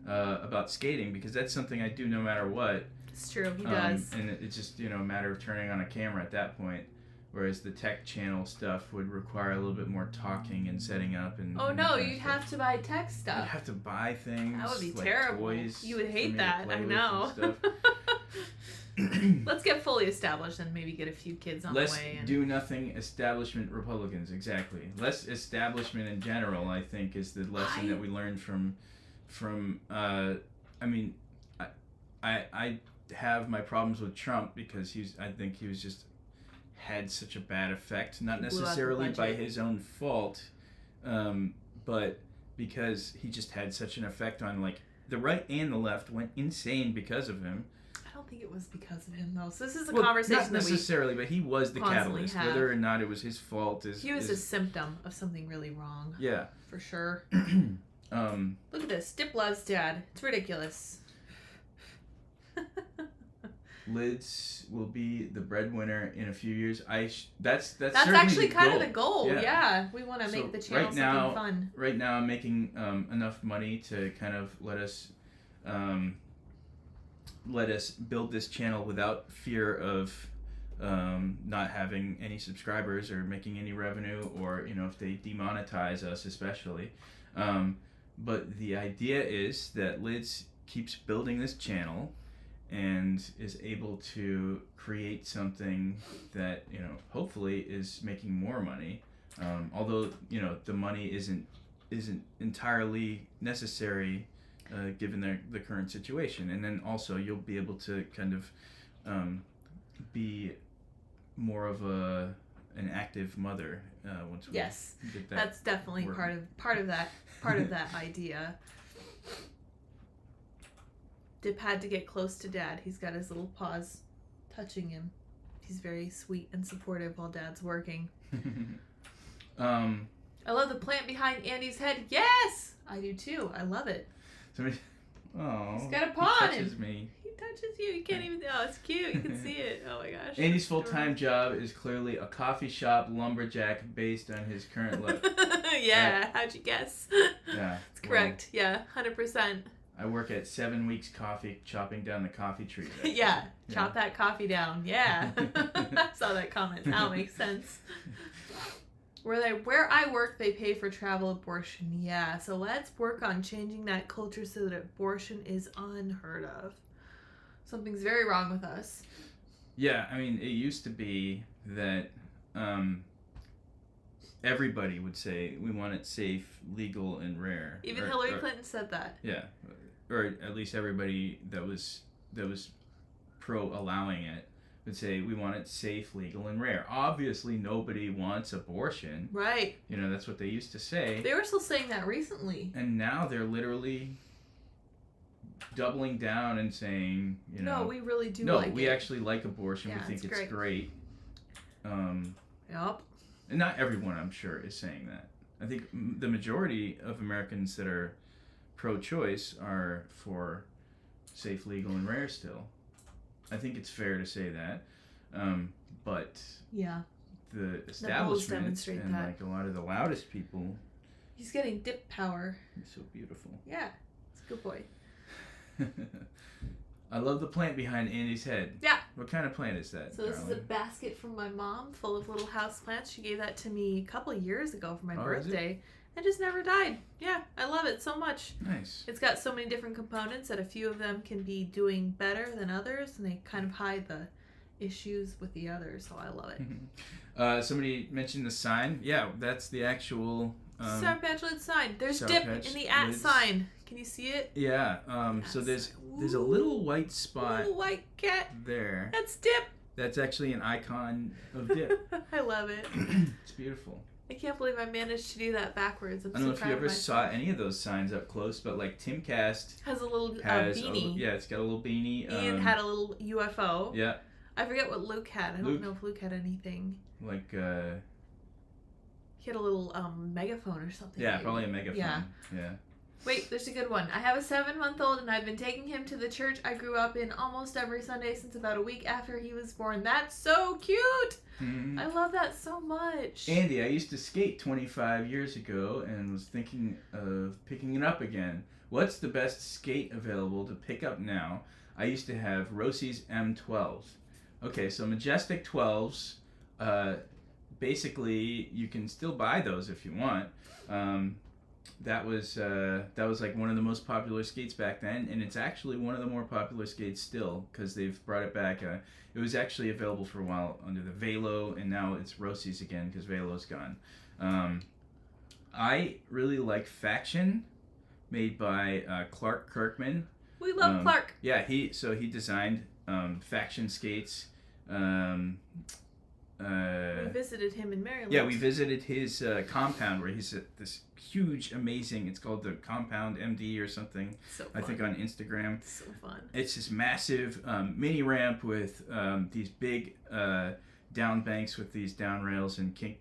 Speaker 2: about skating because that's something I do no matter what.
Speaker 1: It's true, he does.
Speaker 2: And it's just a matter of turning on a camera at that point. Whereas the tech channel stuff would require a little bit more talking and setting up and.
Speaker 1: Oh no, you'd have to buy tech stuff.
Speaker 2: I'd have to buy things.
Speaker 1: That would be
Speaker 2: like
Speaker 1: terrible.
Speaker 2: Toys
Speaker 1: you would hate that. I know. Let's get fully established and maybe get a few kids on the way.
Speaker 2: Let's do nothing establishment Republicans, exactly. Less establishment in general, I think, is the lesson that we learned from I have my problems with Trump because I think he was just had such a bad effect, not necessarily by his own fault, but because he just had such an effect on like the right and the left went insane because of him.
Speaker 1: I don't think it was because of him though. So this is a conversation
Speaker 2: not necessarily, but he was the catalyst. Whether or not it was his fault
Speaker 1: he was a symptom of something really wrong.
Speaker 2: Yeah,
Speaker 1: for sure. Look at this. Dip loves Dad. It's ridiculous.
Speaker 2: Lyds will be the breadwinner in a few years. That's
Speaker 1: actually kind of the goal. Yeah. We want to make the channel something fun.
Speaker 2: Right now, I'm making enough money to kind of let us build this channel without fear of not having any subscribers or making any revenue, or if they demonetize us, especially. But the idea is that Lyds keeps building this channel and is able to create something that hopefully is making more money, although the money isn't entirely necessary given the current situation. And then also you'll be able to kind of be more of an active mother once we get that.
Speaker 1: That's definitely
Speaker 2: working.
Speaker 1: part of that idea. Dip had to get close to Dad. He's got his little paws touching him. He's very sweet and supportive while Dad's working. I love the plant behind Andy's head. Yes! I do too. I love it.
Speaker 2: He's
Speaker 1: got a paw on him.
Speaker 2: He touches me.
Speaker 1: He touches you. You can't even... Oh, it's cute. You can see it. Oh my gosh.
Speaker 2: Andy's full-time job is clearly a coffee shop lumberjack based on his current look.
Speaker 1: Yeah. How'd you guess?
Speaker 2: Yeah.
Speaker 1: It's correct. Yeah. 100%.
Speaker 2: I work at 7 Weeks Coffee, chopping down the coffee trees.
Speaker 1: Yeah, chop that coffee down. Yeah, I saw that comment. Now it makes sense. Where I work, they pay for travel abortion. Yeah, so let's work on changing that culture so that abortion is unheard of. Something's very wrong with us.
Speaker 2: Yeah, I mean, it used to be that everybody would say we want it safe, legal, and rare.
Speaker 1: Even Hillary Clinton said that.
Speaker 2: Yeah. Or at least everybody that was pro allowing it would say we want it safe, legal, and rare. Obviously, nobody wants abortion.
Speaker 1: Right.
Speaker 2: That's what they used to say.
Speaker 1: They were still saying that recently.
Speaker 2: And now they're literally doubling down and saying,
Speaker 1: no, we really do like it.
Speaker 2: No, we actually like abortion.
Speaker 1: Yeah,
Speaker 2: we think it's great.
Speaker 1: Yep.
Speaker 2: And not everyone, I'm sure, is saying that. I think the majority of Americans that are pro-choice are for safe, legal, and rare still. I think it's fair to say that. But the establishment and like a lot of the loudest people...
Speaker 1: He's getting dip power.
Speaker 2: He's so beautiful.
Speaker 1: Yeah, he's a good boy.
Speaker 2: I love the plant behind Andy's head.
Speaker 1: Yeah.
Speaker 2: What kind of plant is that,
Speaker 1: So this is a basket from my mom full of little house plants. She gave that to me a couple of years ago for my birthday. It just never died. Yeah, I love it so much.
Speaker 2: Nice.
Speaker 1: It's got so many different components that a few of them can be doing better than others, and they kind of hide the issues with the others, so I love it.
Speaker 2: Somebody mentioned the sign. Yeah, that's the actual...
Speaker 1: Sour Patch Lyds sign. There's
Speaker 2: Sour
Speaker 1: dip
Speaker 2: Patch
Speaker 1: in the @ sign. Can you see it?
Speaker 2: Yeah. So there's a little white spot.
Speaker 1: Little white cat.
Speaker 2: There.
Speaker 1: That's dip.
Speaker 2: That's actually an icon of dip.
Speaker 1: I love it.
Speaker 2: It's beautiful.
Speaker 1: I can't believe I managed to do that backwards.
Speaker 2: I don't know if you ever saw any of those signs up close, but like Timcast
Speaker 1: has a little beanie.
Speaker 2: It's got a little beanie.
Speaker 1: Ian had a little UFO.
Speaker 2: Yeah.
Speaker 1: I forget what Luke had. I don't know if Luke had anything.
Speaker 2: Like
Speaker 1: He had a little megaphone or something.
Speaker 2: Yeah,
Speaker 1: maybe.
Speaker 2: probably a megaphone. Yeah.
Speaker 1: Wait, there's a good one. I have a 7-month-old and I've been taking him to the church I grew up in almost every Sunday since about a week after he was born. That's so cute! Mm-hmm. I love that so much.
Speaker 2: Andy, I used to skate 25 years ago and was thinking of picking it up again. What's the best skate available to pick up now? I used to have Rossi's M12s. Okay, so Majestic 12s, basically you can still buy those if you want. That was like one of the most popular skates back then, and it's actually one of the more popular skates still because they've brought it back. It was actually available for a while under the Velo, and now it's Rossi's again because Velo's gone. I really like Faction, made by Clark Kirkman.
Speaker 1: We love Clark.
Speaker 2: Yeah, he designed Faction skates.
Speaker 1: We visited him in Maryland.
Speaker 2: Yeah, we visited his compound where he's at this huge, amazing, it's called the Compound MD or something.
Speaker 1: So fun.
Speaker 2: I think on Instagram.
Speaker 1: So fun.
Speaker 2: It's this massive mini ramp with these big down banks with these down rails and kink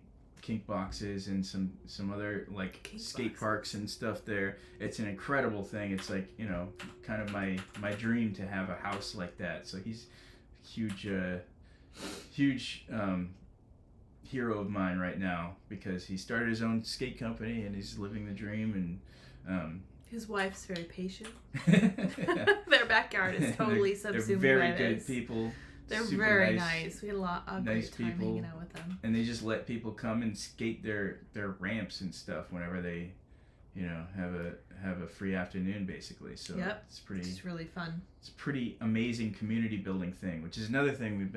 Speaker 2: boxes and some other like kink skate boxes. Parks and stuff there. It's an incredible thing. It's like, you know, kind of my dream to have a house like that. So he's a huge hero of mine right now because he started his own skate company and he's living the dream. And
Speaker 1: his wife's very patient. Their backyard is totally subsumed.
Speaker 2: They're very good people.
Speaker 1: They're very nice. We had a lot of nice great time hanging out with them.
Speaker 2: And they just let people come and skate their ramps and stuff whenever they, you know, have a free afternoon basically. So
Speaker 1: yep.
Speaker 2: It's
Speaker 1: really fun.
Speaker 2: It's a pretty amazing community building thing, which is another thing we've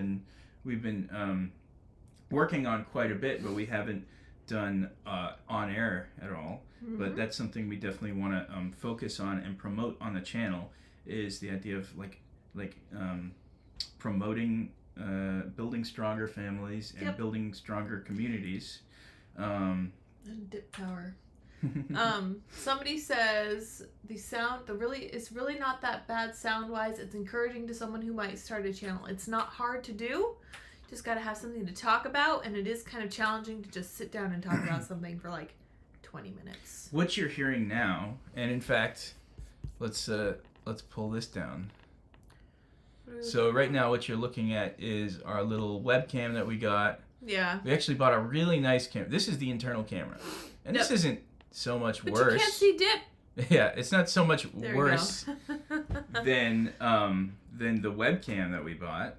Speaker 2: been working on quite a bit, but we haven't done on air at all. Mm-hmm. But that's something we definitely want to focus on and promote on the channel. Is the idea of like promoting building stronger families and building stronger communities.
Speaker 1: And dip power. Somebody says it's really not that bad sound wise. It's encouraging to someone who might start a channel. It's not hard to do. Just got to have something to talk about, and it is kind of challenging to just sit down and talk about something for like 20 minutes.
Speaker 2: What you're hearing now, and in fact, let's pull this down. So right now what you're looking at is our little webcam that we got.
Speaker 1: Yeah.
Speaker 2: We actually bought a really nice camera. This is the internal camera. And this isn't so much
Speaker 1: but
Speaker 2: worse.
Speaker 1: You can't see dip.
Speaker 2: Yeah, it's not so much worse than the webcam that we bought.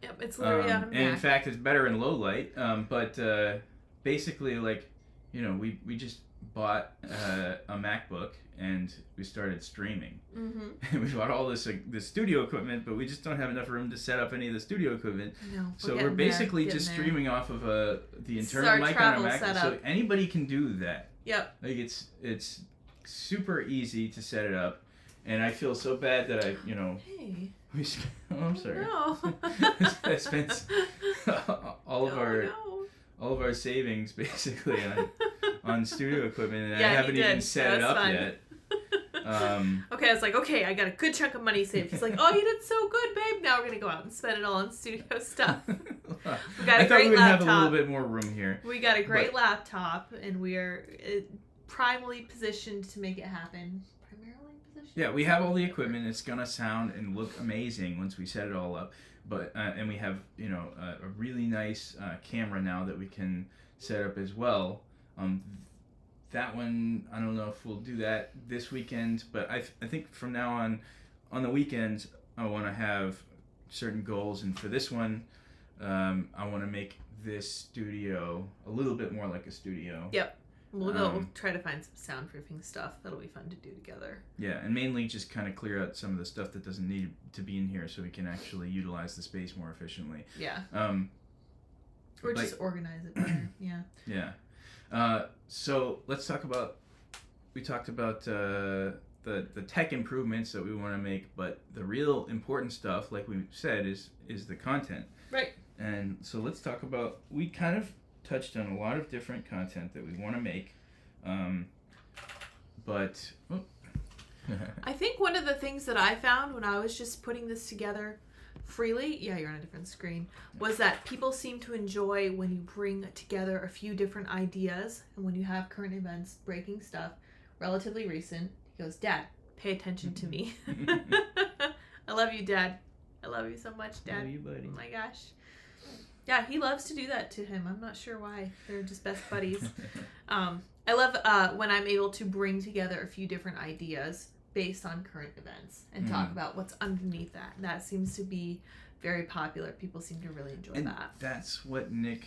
Speaker 1: Yep, it's literally on a Mac.
Speaker 2: And in fact, it's better in low light. But basically, like, you know, we just bought a MacBook and we started streaming. Mm-hmm. And we bought all this studio equipment, but we just don't have enough room to set up any of the studio equipment.
Speaker 1: No,
Speaker 2: so we're basically just streaming off of the internal mic on our MacBook. So anybody can do that.
Speaker 1: Yep.
Speaker 2: Like it's super easy to set it up, and I feel so bad that I, you know.
Speaker 1: Hey.
Speaker 2: I'm sorry.
Speaker 1: No.
Speaker 2: I spent all of our savings basically on studio equipment, and I haven't even set it up yet.
Speaker 1: Okay, I was like, okay, I got a good chunk of money saved. He's like, oh, you did so good, babe. Now we're gonna go out and spend it all on studio stuff. We got a great laptop. I thought we would have a little bit more room here. We got a great laptop, and we are primally positioned to make it happen.
Speaker 2: Yeah, we have all the equipment. It's gonna sound and look amazing once we set it all up. But and we have, you know, a really nice camera now that we can set up as well. That one, I don't know if we'll do that this weekend, but I think from now on the weekends, I want to have certain goals. And for this one, I want to make this studio a little bit more like a studio.
Speaker 1: Yep. We'll try to find some soundproofing stuff. That'll be fun to do together.
Speaker 2: Yeah, and mainly just kind of clear out some of the stuff that doesn't need to be in here so we can actually utilize the space more efficiently.
Speaker 1: Yeah. Or just organize it better. Yeah.
Speaker 2: Yeah. So let's talk about, we talked about the tech improvements that we want to make, but the real important stuff, like we said, is the content.
Speaker 1: Right.
Speaker 2: And so let's talk about, we kind of touched on a lot of different content that we want to make, but
Speaker 1: I think one of the things that I found when I was just putting this together freely, yeah, you're on a different screen, was that people seem to enjoy when you bring together a few different ideas, and when you have current events, breaking stuff, relatively recent. He goes, Dad, pay attention to me. I love you, Dad. I love you so much, Dad.
Speaker 2: Love you, buddy.
Speaker 1: Oh my gosh. Yeah, he loves to do that to him. I'm not sure why. They're just best buddies. I love when I'm able to bring together a few different ideas based on current events and talk about what's underneath that. That seems to be very popular. People seem to really enjoy that.
Speaker 2: That's what Nick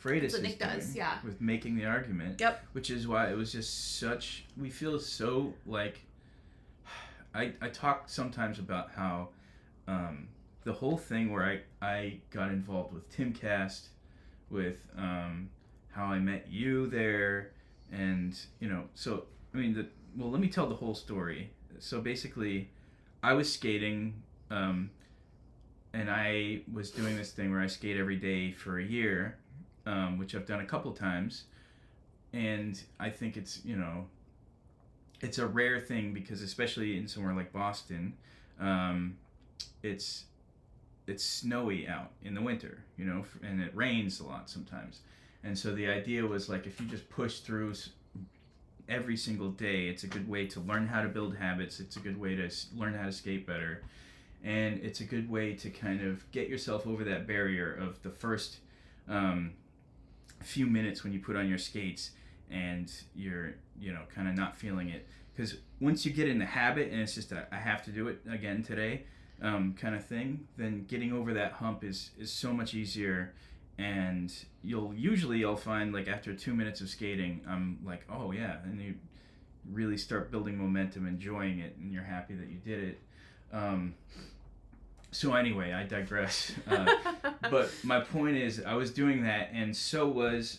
Speaker 2: Freitas is
Speaker 1: Nick
Speaker 2: doing
Speaker 1: does, yeah.
Speaker 2: with making the argument.
Speaker 1: Yep.
Speaker 2: Which is why it was just such... We feel so like... I talk sometimes about how the whole thing where I got involved with TimCast, with how I met you there, and, you know, so, I mean, well, let me tell the whole story. So basically, I was skating, and I was doing this thing where I skate every day for a year, which I've done a couple times, and I think it's, you know, it's a rare thing because especially in somewhere like Boston, it's snowy out in the winter, you know, and it rains a lot sometimes. And so the idea was like, if you just push through every single day, it's a good way to learn how to build habits. It's a good way to learn how to skate better. And it's a good way to kind of get yourself over that barrier of the first few minutes when you put on your skates and you're, you know, kind of not feeling it. Because once you get in the habit and it's just I have to do it again today kind of thing, then getting over that hump is so much easier. And you'll find like after 2 minutes of skating, I'm like, oh yeah, and you really start building momentum, enjoying it, and you're happy that you did it. So anyway, I digress. But my point is, I was doing that, and so was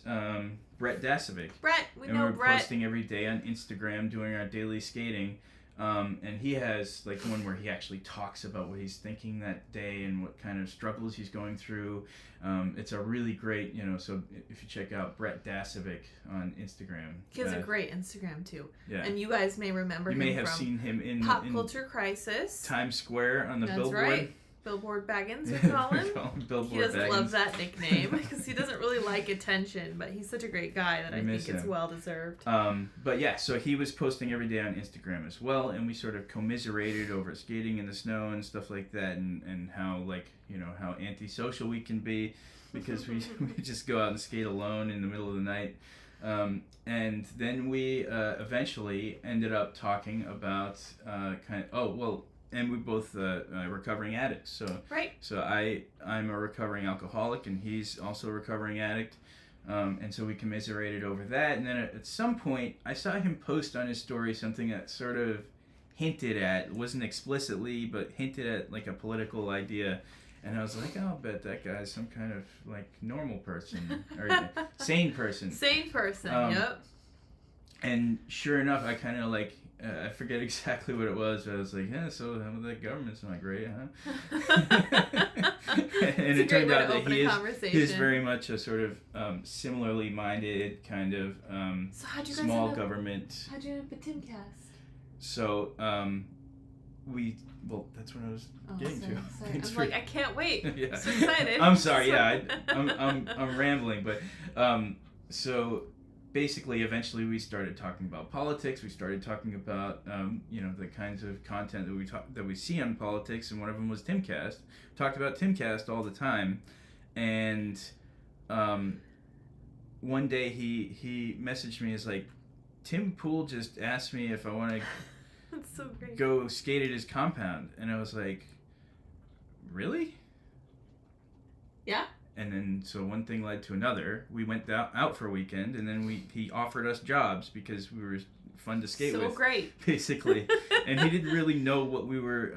Speaker 2: Brett Dasovic.
Speaker 1: Brett, we know Brett.
Speaker 2: And we were posting every day on Instagram, doing our daily skating. And he has like one where he actually talks about what he's thinking that day and what kind of struggles he's going through. It's a really great, you know, so if you check out Brett Dasovic on Instagram.
Speaker 1: He has a great Instagram too.
Speaker 2: Yeah.
Speaker 1: And you guys may remember him. You may have
Speaker 2: seen him in
Speaker 1: Pop Culture Crisis.
Speaker 2: Times Square on the billboard.
Speaker 1: That's right. Billboard Baggins, we call him.
Speaker 2: Billboard
Speaker 1: he doesn't
Speaker 2: Baggins.
Speaker 1: love that nickname because he doesn't really like attention, but he's such a great guy that I think it's well deserved.
Speaker 2: But yeah, so he was posting every day on Instagram as well, and we sort of commiserated over skating in the snow and stuff like that, and how, like, you know, how antisocial we can be because we just go out and skate alone in the middle of the night. And then we eventually ended up talking about and we both recovering addicts. So
Speaker 1: right.
Speaker 2: So I'm a recovering alcoholic, and he's also a recovering addict. And so we commiserated over that. And then at some point, I saw him post on his story something that sort of hinted at, wasn't explicitly, but hinted at like a political idea. And I was like, I'll bet that guy's some kind of like normal person or sane person.
Speaker 1: Sane person, yep.
Speaker 2: And sure enough, I kind of like, I forget exactly what it was, but I was like, yeah, so the government's not great, huh? And it turned out that he is very much a sort of similarly minded kind of small government.
Speaker 1: How'd you end up at TimCast?
Speaker 2: So, that's what I was getting to.
Speaker 1: Sorry. I'm like, I can't wait.
Speaker 2: Yeah.
Speaker 1: I'm so excited.
Speaker 2: I'm sorry, yeah, I'm rambling, but so basically, eventually we started talking about politics. We started talking about, you know, the kinds of content that we see on politics, and one of them was TimCast. Talked about TimCast all the time, and one day he messaged me as like, Tim Pool just asked me if I want to
Speaker 1: That's so great.
Speaker 2: go skate at his compound, and I was like, really?
Speaker 1: Yeah.
Speaker 2: And then, so one thing led to another. We went out for a weekend, and then he offered us jobs because we were fun to skate with.
Speaker 1: So great.
Speaker 2: Basically. And he didn't really know what we were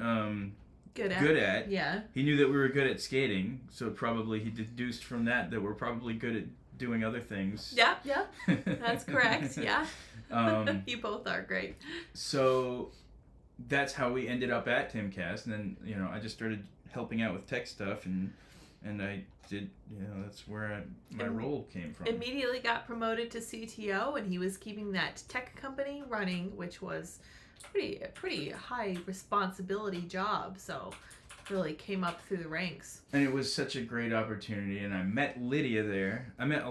Speaker 2: good at.
Speaker 1: Yeah.
Speaker 2: He knew that we were good at skating, so probably he deduced from that we're probably good at doing other things.
Speaker 1: Yeah. That's correct, yeah. You both are great.
Speaker 2: So that's how we ended up at TimCast, and then, you know, I just started helping out with tech stuff, and I did, you know, that's where my role came from.
Speaker 1: Immediately got promoted to CTO, and he was keeping that tech company running, which was a pretty high responsibility job. So really came up through the ranks.
Speaker 2: And it was such a great opportunity, and I met Lydia there. I met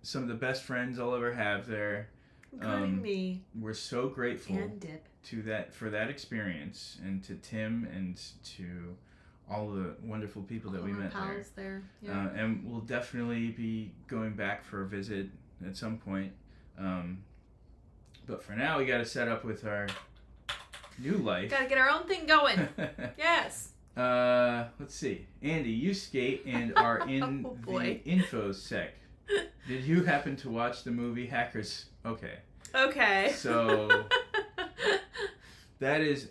Speaker 2: some of the best friends I'll ever have there.
Speaker 1: Including me.
Speaker 2: We're so grateful
Speaker 1: and Dip.
Speaker 2: for that experience, and to Tim and to all the wonderful people that we met
Speaker 1: there. Yeah.
Speaker 2: And we'll definitely be going back for a visit at some point. But for now, we got to set up with our new life.
Speaker 1: Got to get our own thing going. Yes.
Speaker 2: Let's see. Andy, you skate and are in the infosec. Did you happen to watch the movie Hackers? Okay. So that is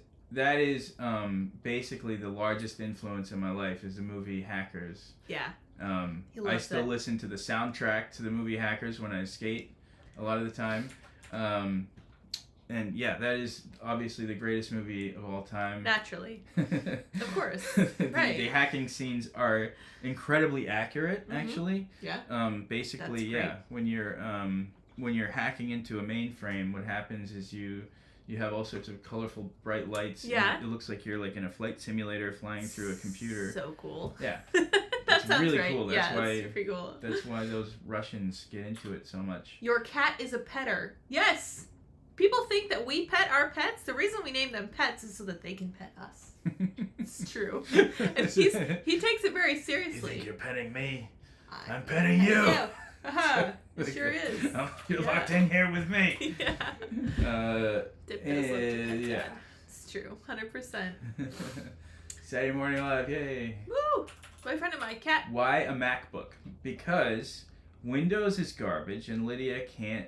Speaker 2: basically the largest influence in my life is the movie Hackers.
Speaker 1: Yeah.
Speaker 2: I still listen to the soundtrack to the movie Hackers when I skate a lot of the time. And yeah, that is obviously the greatest movie of all time.
Speaker 1: Naturally. Of course.
Speaker 2: Right. The hacking scenes are incredibly accurate, actually.
Speaker 1: Yeah.
Speaker 2: Basically, yeah. When you're hacking into a mainframe, what happens is you have all sorts of colorful, bright lights.
Speaker 1: Yeah.
Speaker 2: And it looks like you're like in a flight simulator flying through a computer.
Speaker 1: So cool.
Speaker 2: Yeah.
Speaker 1: That sounds
Speaker 2: really
Speaker 1: right.
Speaker 2: cool. That's why
Speaker 1: it's pretty cool.
Speaker 2: That's why those Russians get into it so much.
Speaker 1: Your cat is a petter. Yes. People think that we pet our pets. The reason we name them pets is so that they can pet us. It's true. And he takes it very seriously.
Speaker 2: You think you're petting me? I'm petting you.
Speaker 1: Uh-huh. It sure is.
Speaker 2: Oh, you're locked in here with me.
Speaker 1: Yeah. Dip does love to pet
Speaker 2: yeah.
Speaker 1: Dad. It's true. 100%.
Speaker 2: Saturday Morning Live, yay.
Speaker 1: Woo! Boyfriend of my cat.
Speaker 2: Why a MacBook? Because Windows is garbage and Lydia can't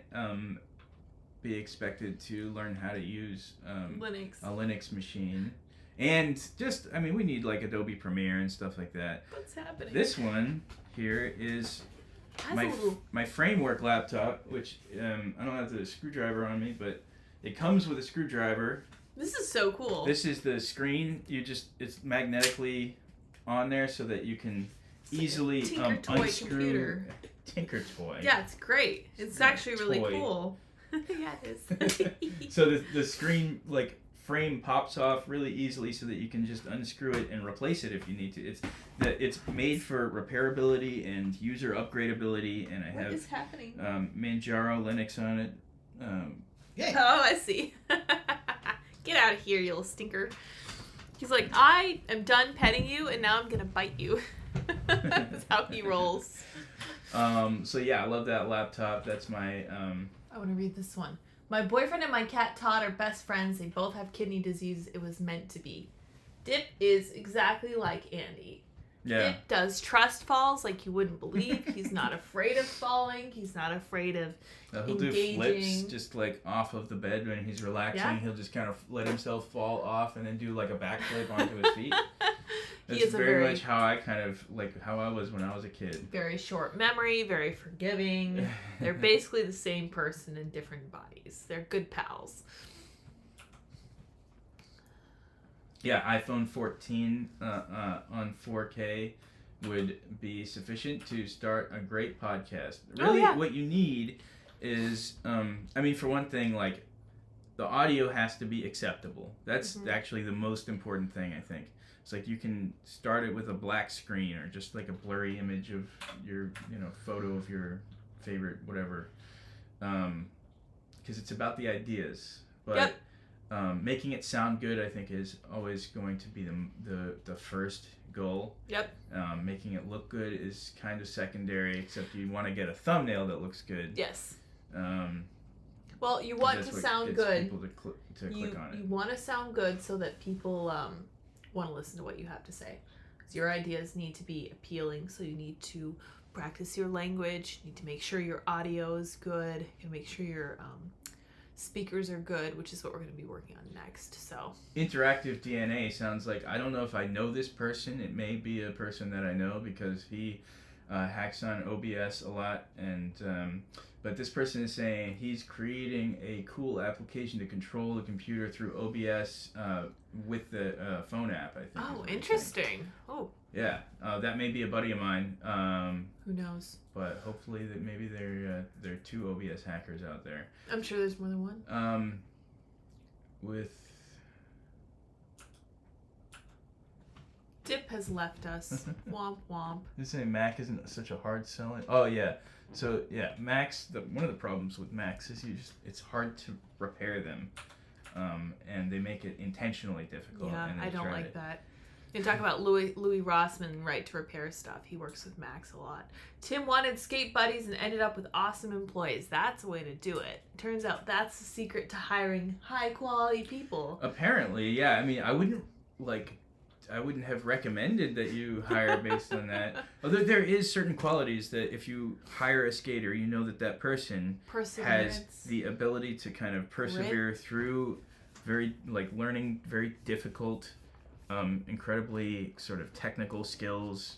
Speaker 2: be expected to learn how to use
Speaker 1: Linux.
Speaker 2: a Linux machine. And just, we need like Adobe Premiere and stuff like that.
Speaker 1: What's happening?
Speaker 2: This one here is my framework laptop, which I don't have the screwdriver on me, but it comes with a screwdriver.
Speaker 1: This is so cool.
Speaker 2: This is the screen. It's magnetically on there so that you can easily unscrew.
Speaker 1: Computer.
Speaker 2: Tinker toy.
Speaker 1: Yeah, it's great. It's actually really cool. Yeah, it is.
Speaker 2: So the screen frame pops off really easily so that you can just unscrew it and replace it if you need to. It's made for repairability and user upgradability, and
Speaker 1: What is happening?
Speaker 2: Manjaro Linux on it.
Speaker 1: Yeah. Oh, I see. Get out of here, you little stinker. He's like, I am done petting you, and now I'm gonna bite you. That's how he rolls.
Speaker 2: So yeah, I love that laptop. That's my.
Speaker 1: I want to read this one. My boyfriend and my cat Todd are best friends. They both have kidney disease. It was meant to be. Dip is exactly like Andy.
Speaker 2: Yeah.
Speaker 1: Dip does trust falls like you wouldn't believe. He's not afraid of falling. He's not afraid of
Speaker 2: he'll
Speaker 1: engaging.
Speaker 2: do flips just off of the bed when he's relaxing. Yeah. He'll just kind of let himself fall off and then do like a backflip onto his feet. That's very much how I how I was when I was a kid.
Speaker 1: Very short memory, very forgiving. They're basically the same person in different bodies. They're good pals.
Speaker 2: Yeah, iPhone 14 on 4K would be sufficient to start a great podcast. Really, what you need is, for one thing, the audio has to be acceptable. That's actually the most important thing, I think. It's you can start it with a black screen or just a blurry image of your, photo of your favorite whatever. Because it's about the ideas. But making it sound good, I think, is always going to be the first goal.
Speaker 1: Yep.
Speaker 2: Making it look good is kind of secondary, except you want to get a thumbnail that looks good.
Speaker 1: Yes. Well, you want to sound good.
Speaker 2: People to click on it.
Speaker 1: You want to sound good so that people want to listen to what you have to say. Because your ideas need to be appealing, so you need to practice your language. You need to make sure your audio is good. You can make sure your speakers are good, which is what we're going to be working on next. So
Speaker 2: interactive DNA sounds like, I don't know if I know this person. It may be a person that I know because he hacks on OBS a lot, and but this person is saying he's creating a cool application to control the computer through OBS with the phone app, I think.
Speaker 1: Oh, interesting. Oh.
Speaker 2: Yeah, that may be a buddy of mine.
Speaker 1: Who knows?
Speaker 2: But hopefully that maybe there are two OBS hackers out there.
Speaker 1: I'm sure there's more than one. Dip has left us. Womp womp.
Speaker 2: You say Mac isn't such a hard selling. Oh yeah. So yeah, Macs. One of the problems with Macs is it's hard to repair them, and they make it intentionally difficult.
Speaker 1: Yeah,
Speaker 2: and
Speaker 1: I don't like that. You talk about Louis Rossman, right to repair stuff. He works with Macs a lot. Tim wanted skate buddies and ended up with awesome employees. That's a way to do it. Turns out that's the secret to hiring high quality people.
Speaker 2: Apparently, yeah. I mean, I wouldn't have recommended that you hire based on that. Although there is certain qualities that if you hire a skater, you know that person has the ability to kind of persevere through learning very difficult, incredibly sort of technical skills,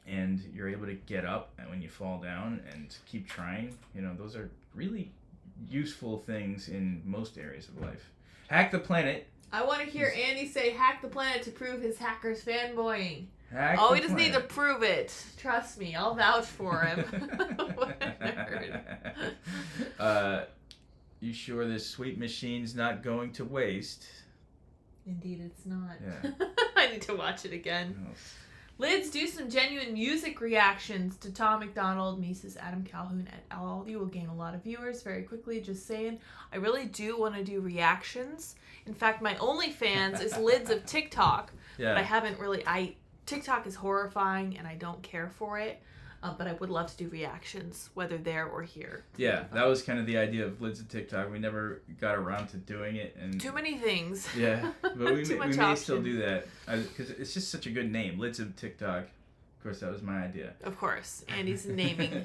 Speaker 2: and you're able to get up when you fall down and keep trying. Those are really useful things in most areas of life. Hack the Planet.
Speaker 1: I want to hear Andy say hack the planet to prove his hackers fanboying. He doesn't need to prove it. Trust me, I'll vouch for him. What a nerd.
Speaker 2: You sure this sweet machine's not going to waste?
Speaker 1: Indeed, it's not.
Speaker 2: Yeah.
Speaker 1: I need to watch it again.
Speaker 2: Oh.
Speaker 1: Lyds, do some genuine music reactions to Tom McDonald, Mises, Adam Calhoun, et al. You will gain a lot of viewers very quickly, just saying. I really do want to do reactions. In fact, my OnlyFans is Lyds of TikTok.
Speaker 2: Yeah.
Speaker 1: But I haven't really... TikTok is horrifying, and I don't care for it. But I would love to do reactions, whether there or here.
Speaker 2: Yeah, that was kind of the idea of Lyds of TikTok. We never got around to doing it. And
Speaker 1: too many things.
Speaker 2: Yeah, but we may still do that. Because it's just such a good name, Lyds of TikTok. Of course, that was my idea.
Speaker 1: Of course. Andy's naming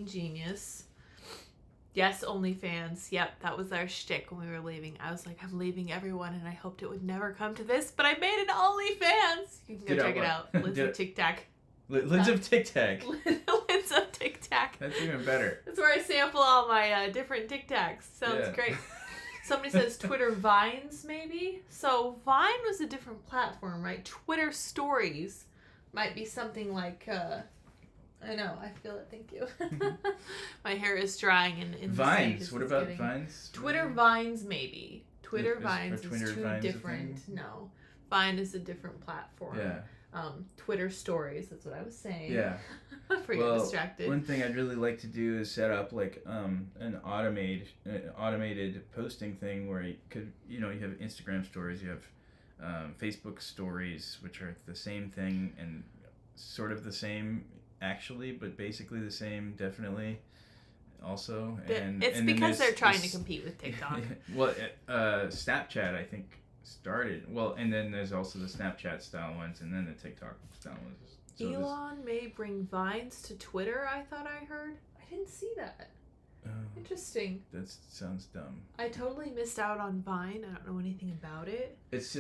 Speaker 1: genius. Yes, OnlyFans. Yep, that was our shtick when we were leaving. I was like, I'm leaving everyone, and I hoped it would never come to this, but I made an OnlyFans. You can go check it out. Lyds of TikTok.
Speaker 2: Lyds of Tic Tac.
Speaker 1: Lyds of Tic Tac.
Speaker 2: That's even better.
Speaker 1: That's where I sample all my different Tic Tacs. Sounds great. Somebody says Twitter Vines, maybe? So Vine was a different platform, right? Twitter Stories might be something like... I know, I feel it. Thank you. My hair is drying in
Speaker 2: Vines. What about Vines?
Speaker 1: Twitter Vines, maybe. Twitter Vines is too different. No. Vine is a different platform.
Speaker 2: Yeah.
Speaker 1: Twitter Stories. That's what I was saying.
Speaker 2: Yeah.
Speaker 1: I'm pretty distracted.
Speaker 2: One thing I'd really like to do is set up like an automated posting thing where you have Instagram stories, you have Facebook stories, which are the same thing and sort of the same actually, but basically the same definitely also. And
Speaker 1: it's because they're trying to compete with TikTok.
Speaker 2: Well, Snapchat I think started and then there's also the Snapchat style ones and then the TikTok style ones. So
Speaker 1: Elon may bring Vines to Twitter, I thought I heard. I didn't see that. Interesting.
Speaker 2: That sounds dumb.
Speaker 1: I totally missed out on Vine. I don't know anything about it.
Speaker 2: It's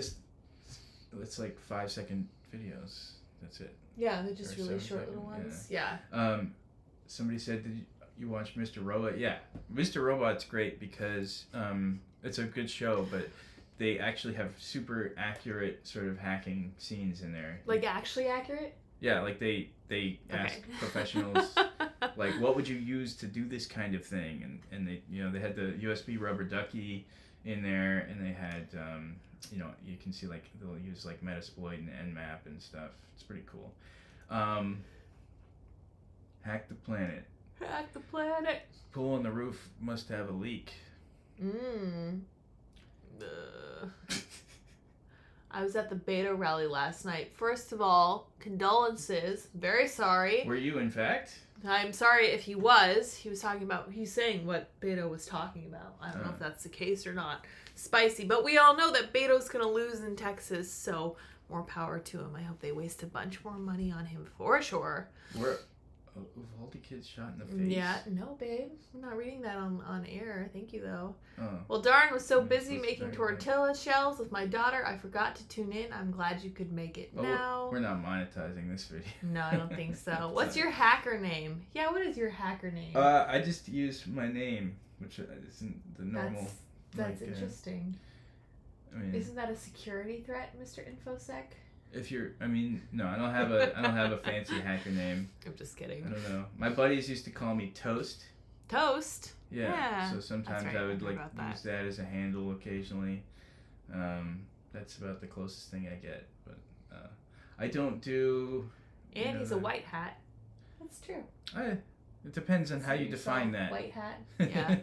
Speaker 2: like 5-second videos. That's it.
Speaker 1: Yeah, they're just really short little ones. Yeah.
Speaker 2: Somebody said, did you watch Mr. Robot? Yeah. Mr. Robot's great because it's a good show, but they actually have super accurate sort of hacking scenes in there.
Speaker 1: Like actually accurate?
Speaker 2: Yeah, like they ask professionals, like, what would you use to do this kind of thing? And they they had the USB rubber ducky in there, and they had you can see like they'll use like Metasploit and Nmap and stuff. It's pretty cool. Hack the Planet.
Speaker 1: Hack the Planet.
Speaker 2: Pool on the roof must have a leak.
Speaker 1: I was at the Beto rally last night. First of all, condolences. Very sorry.
Speaker 2: Were you, in fact?
Speaker 1: I'm sorry if he was. He's saying what Beto was talking about. I don't know if that's the case or not. Spicy. But we all know that Beto's going to lose in Texas, so more power to him. I hope they waste a bunch more money on him for sure.
Speaker 2: Were Uvalde kids shot in the face?
Speaker 1: Yeah. No, babe. I'm not reading that on air. Thank you, though.
Speaker 2: Oh.
Speaker 1: Well, Darn was so busy making tortilla shells with my daughter, I forgot to tune in. I'm glad you could make it now.
Speaker 2: We're not monetizing this video.
Speaker 1: No, I don't think so. What's your hacker name? Yeah, what is your hacker name?
Speaker 2: I just use my name, which isn't the normal.
Speaker 1: That's interesting. Isn't that a security threat, Mr. InfoSec?
Speaker 2: No, I don't have a fancy hacker name.
Speaker 1: I'm just kidding.
Speaker 2: I don't know. My buddies used to call me Toast.
Speaker 1: Toast? Yeah.
Speaker 2: So sometimes I would use that as a handle occasionally. that's about the closest thing I get. But I don't do.
Speaker 1: Andy's a white hat. That's true.
Speaker 2: It depends on how you define that.
Speaker 1: White hat. Yeah.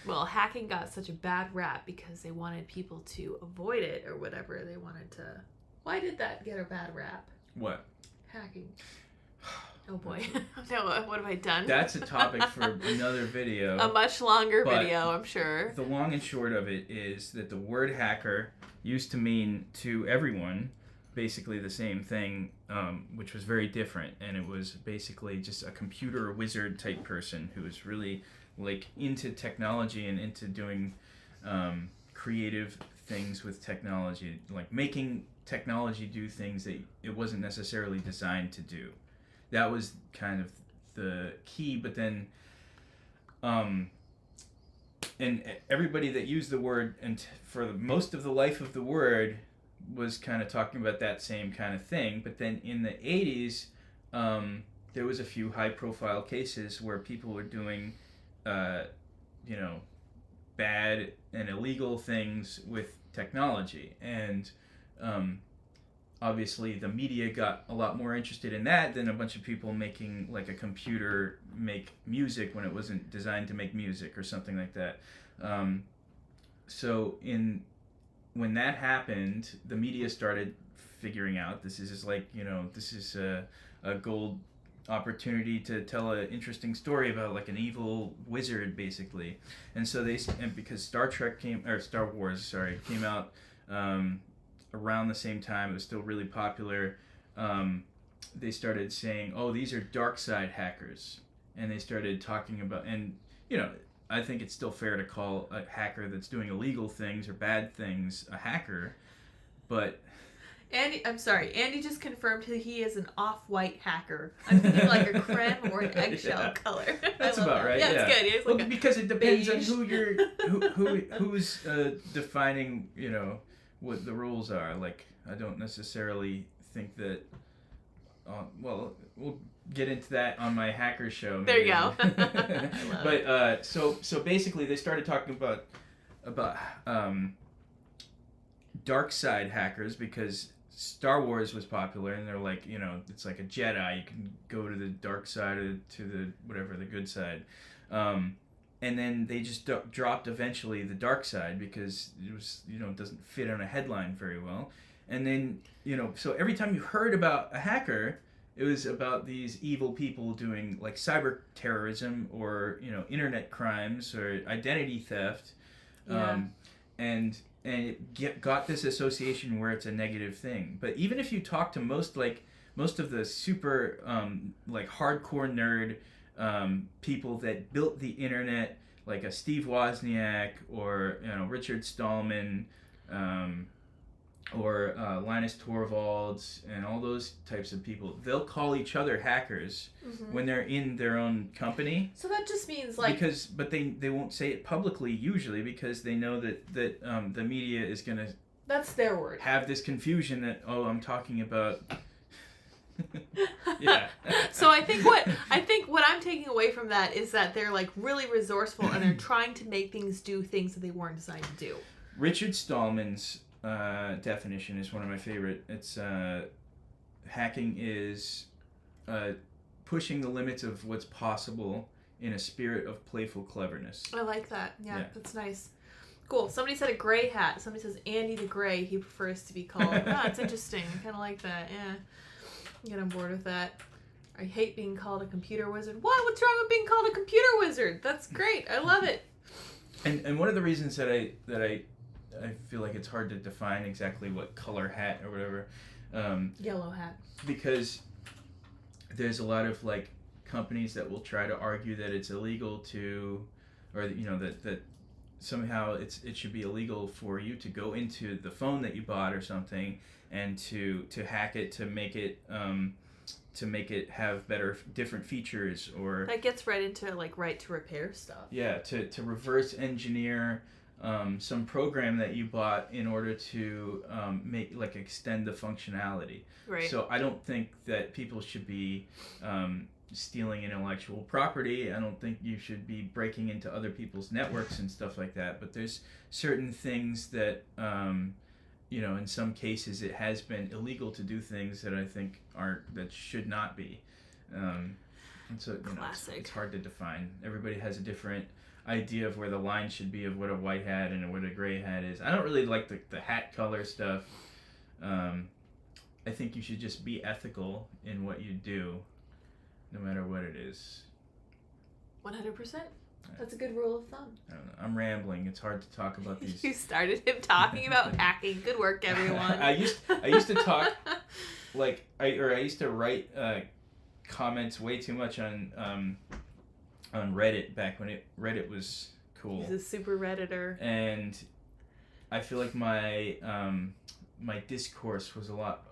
Speaker 1: Well, hacking got such a bad rap because they wanted people to avoid it or whatever. They wanted to. Why did that get a bad rap?
Speaker 2: What?
Speaker 1: Hacking. Oh boy. No, what have I done?
Speaker 2: That's a topic for another video.
Speaker 1: A much longer video, I'm sure.
Speaker 2: The long and short of it is that the word hacker used to mean to everyone basically the same thing, which was very different. And it was basically just a computer wizard type person who was really like into technology and into doing creative things with technology, like making technology do things that it wasn't necessarily designed to do. That was kind of the key, but then and everybody that used the word and for most of the life of the word was kind of talking about that same kind of thing. But then in the 80s, there was a few high profile cases where people were doing bad and illegal things with technology, and obviously the media got a lot more interested in that than a bunch of people making like a computer make music when it wasn't designed to make music or something like that. When that happened, the media started figuring out this is a gold opportunity to tell an interesting story about like an evil wizard basically. And so because Star Wars came out around the same time, it was still really popular. They started saying, "Oh, these are dark side hackers," and they started talking about, and I think it's still fair to call a hacker that's doing illegal things or bad things a hacker, but.
Speaker 1: Andy, I'm sorry. Andy just confirmed he is an off-white hacker. I'm thinking like a creme or an eggshell color.
Speaker 2: That's about right.
Speaker 1: Yeah,
Speaker 2: yeah.
Speaker 1: it's good. It's like
Speaker 2: because it depends
Speaker 1: beige.
Speaker 2: on who's defining, what the rules are. Like, I don't necessarily think that. Well, we'll get into that on my hacker show.
Speaker 1: There you go.
Speaker 2: But so basically, they started talking about dark side hackers because Star Wars was popular, and they're like, it's like a Jedi. You can go to the dark side or to the good side. And then they just dropped eventually the dark side because it was, it doesn't fit on a headline very well. And then, so every time you heard about a hacker, it was about these evil people doing like cyber terrorism or, internet crimes or identity theft.
Speaker 1: Yeah.
Speaker 2: And it got this association where it's a negative thing. But even if you talk to most of the super like hardcore nerd people that built the internet, like a Steve Wozniak or Richard Stallman or Linus Torvalds and all those types of people, they'll call each other hackers when they're in their own company.
Speaker 1: So that just means like
Speaker 2: but they won't say it publicly usually because they know that the media is gonna
Speaker 1: that's their word.
Speaker 2: Have this confusion that I'm talking about. Yeah.
Speaker 1: So I think what I'm taking away from that is that they're like really resourceful and they're trying to make things do things that they weren't designed to do.
Speaker 2: Richard Stallman's definition is one of my favorite. It's hacking is pushing the limits of what's possible in a spirit of playful cleverness.
Speaker 1: I like that. Yeah. That's nice. Cool. Somebody said a gray hat. Somebody says Andy the Gray. He prefers to be called. It's interesting. I kind of like that. Yeah. Get on board with that. I hate being called a computer wizard. What? What's wrong with being called a computer wizard? That's great. I love it.
Speaker 2: And one of the reasons that I feel like it's hard to define exactly what color hat or whatever.
Speaker 1: Yellow hat. Because
Speaker 2: there's a lot of like companies that will try to argue that it's illegal to, or that somehow it should be illegal for you to go into the phone that you bought or something and to hack it to make it have different features, or
Speaker 1: that gets right into like right to repair stuff.
Speaker 2: Yeah, to reverse engineer some program that you bought in order to extend the functionality.
Speaker 1: Right.
Speaker 2: So I don't think that people should be stealing intellectual property. I don't think you should be breaking into other people's networks and stuff like that. But there's certain things that in some cases it has been illegal to do things that I think that should not be. And so it's hard to define. Everybody has a different idea of where the line should be of what a white hat and what a gray hat is. I don't really like the hat color stuff. I think you should just be ethical in what you do, no matter what it is.
Speaker 1: 100%. That's a good rule of thumb.
Speaker 2: I don't know. I'm rambling. It's hard to talk about these.
Speaker 1: You started him talking about hacking. Good work, everyone.
Speaker 2: I used to talk I used to write comments way too much on Reddit back when Reddit was cool.
Speaker 1: He's a super Redditor.
Speaker 2: And I feel like my my discourse was a lot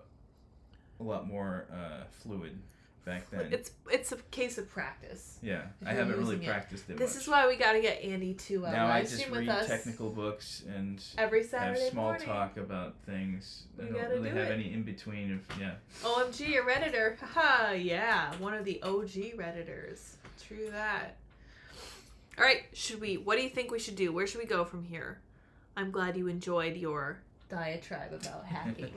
Speaker 2: more fluid back then.
Speaker 1: It's a case of practice.
Speaker 2: Yeah, I haven't really practiced it.
Speaker 1: This is why we got to get Andy to
Speaker 2: now
Speaker 1: live
Speaker 2: I just
Speaker 1: stream
Speaker 2: read
Speaker 1: with us
Speaker 2: technical books and
Speaker 1: every Saturday
Speaker 2: have small
Speaker 1: morning.
Speaker 2: talk about things. I
Speaker 1: We
Speaker 2: don't
Speaker 1: gotta
Speaker 2: really
Speaker 1: do
Speaker 2: have
Speaker 1: it.
Speaker 2: any in between of
Speaker 1: OMG, a Redditor. Haha, yeah, one of the OG Redditors. True that. All right, what do you think we should do? Where should we go from here? I'm glad you enjoyed your diatribe about hacking.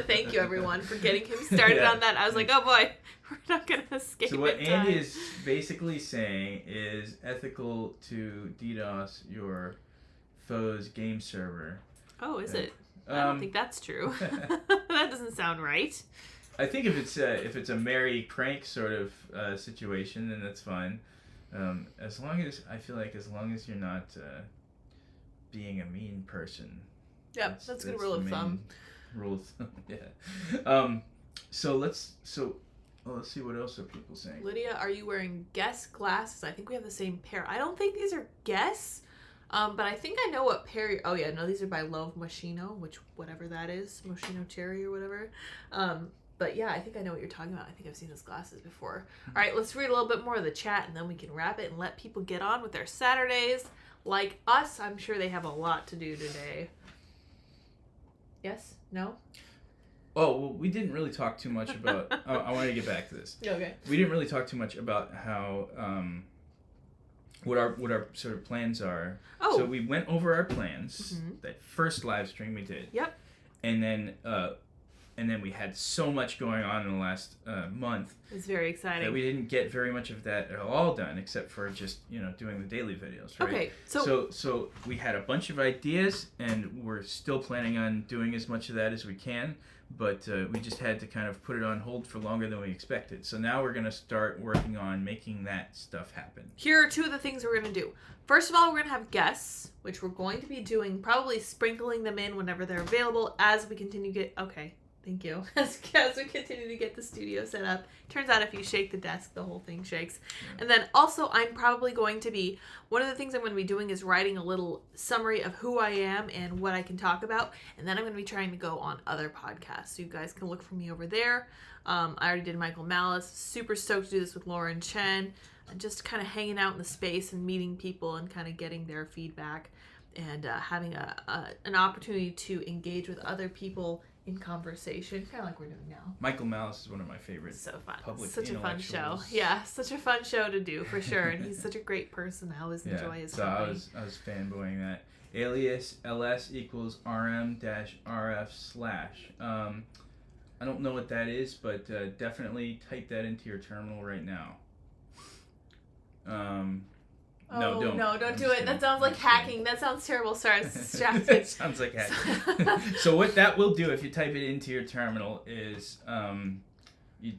Speaker 1: Thank you, everyone, for getting him started on that. I was like, oh boy, we're not going to escape.
Speaker 2: So what Andy is basically saying is ethical to DDoS your foe's game server.
Speaker 1: Oh, is it? I don't think that's true. That doesn't sound right.
Speaker 2: I think if it's a merry prank sort of situation, then that's fine. As long as you're not being a mean person.
Speaker 1: Yep, that's a good rule of thumb.
Speaker 2: Rule of thumb, yeah. So let's see what else are people saying.
Speaker 1: Lydia, are you wearing Guess glasses? I think we have the same pair. I don't think these are Guess, but I think I know what pair. Oh yeah, no, these are by Love Moschino, whatever that is, Moschino Cherry or whatever. But yeah, I think I know what you're talking about. I think I've seen those glasses before. All right, let's read a little bit more of the chat, and then we can wrap it and let people get on with their Saturdays. Like us, I'm sure they have a lot to do today. Yes? No?
Speaker 2: Oh, well, we didn't really talk too much about... I wanted to get back to this.
Speaker 1: Okay.
Speaker 2: We didn't really talk too much about how... what our sort of plans are.
Speaker 1: Oh.
Speaker 2: So we went over our plans, that first live stream we did.
Speaker 1: Yep.
Speaker 2: And then we had so much going on in the last month.
Speaker 1: It's very exciting.
Speaker 2: That we didn't get very much of that at all done, except for just, doing the daily videos, right?
Speaker 1: Okay,
Speaker 2: So we had a bunch of ideas, and we're still planning on doing as much of that as we can, but we just had to kind of put it on hold for longer than we expected. So now we're going to start working on making that stuff happen.
Speaker 1: Here are two of the things we're going to do. First of all, we're going to have guests, which we're going to be doing, probably sprinkling them in whenever they're available as we continue to get... Okay. Thank you. As we continue to get the studio set up. Turns out if you shake the desk, the whole thing shakes. Yeah. And then also I'm probably going to be, one of the things I'm going to be doing is writing a little summary of who I am and what I can talk about. And then I'm going to be trying to go on other podcasts. So you guys can look for me over there. I already did Michael Malice. Super stoked to do this with Lauren Chen. And just kind of hanging out in the space and meeting people and kind of getting their feedback. And having an opportunity to engage with other people in conversation, kind of like we're doing now.
Speaker 2: Michael Malice is one of my favorites.
Speaker 1: So fun.
Speaker 2: Public
Speaker 1: such a fun show. Yeah, such a fun show to do for sure. And he's such a great person. I always enjoy his company.
Speaker 2: I was fanboying that. Alias ls equals rm-rf/. I don't know what that is, but definitely type that into your terminal right now. No, don't
Speaker 1: do it. That sounds like hacking. That sounds terrible. Sorry, it's distracting.
Speaker 2: It sounds like hacking. So what that will do if you type it into your terminal is you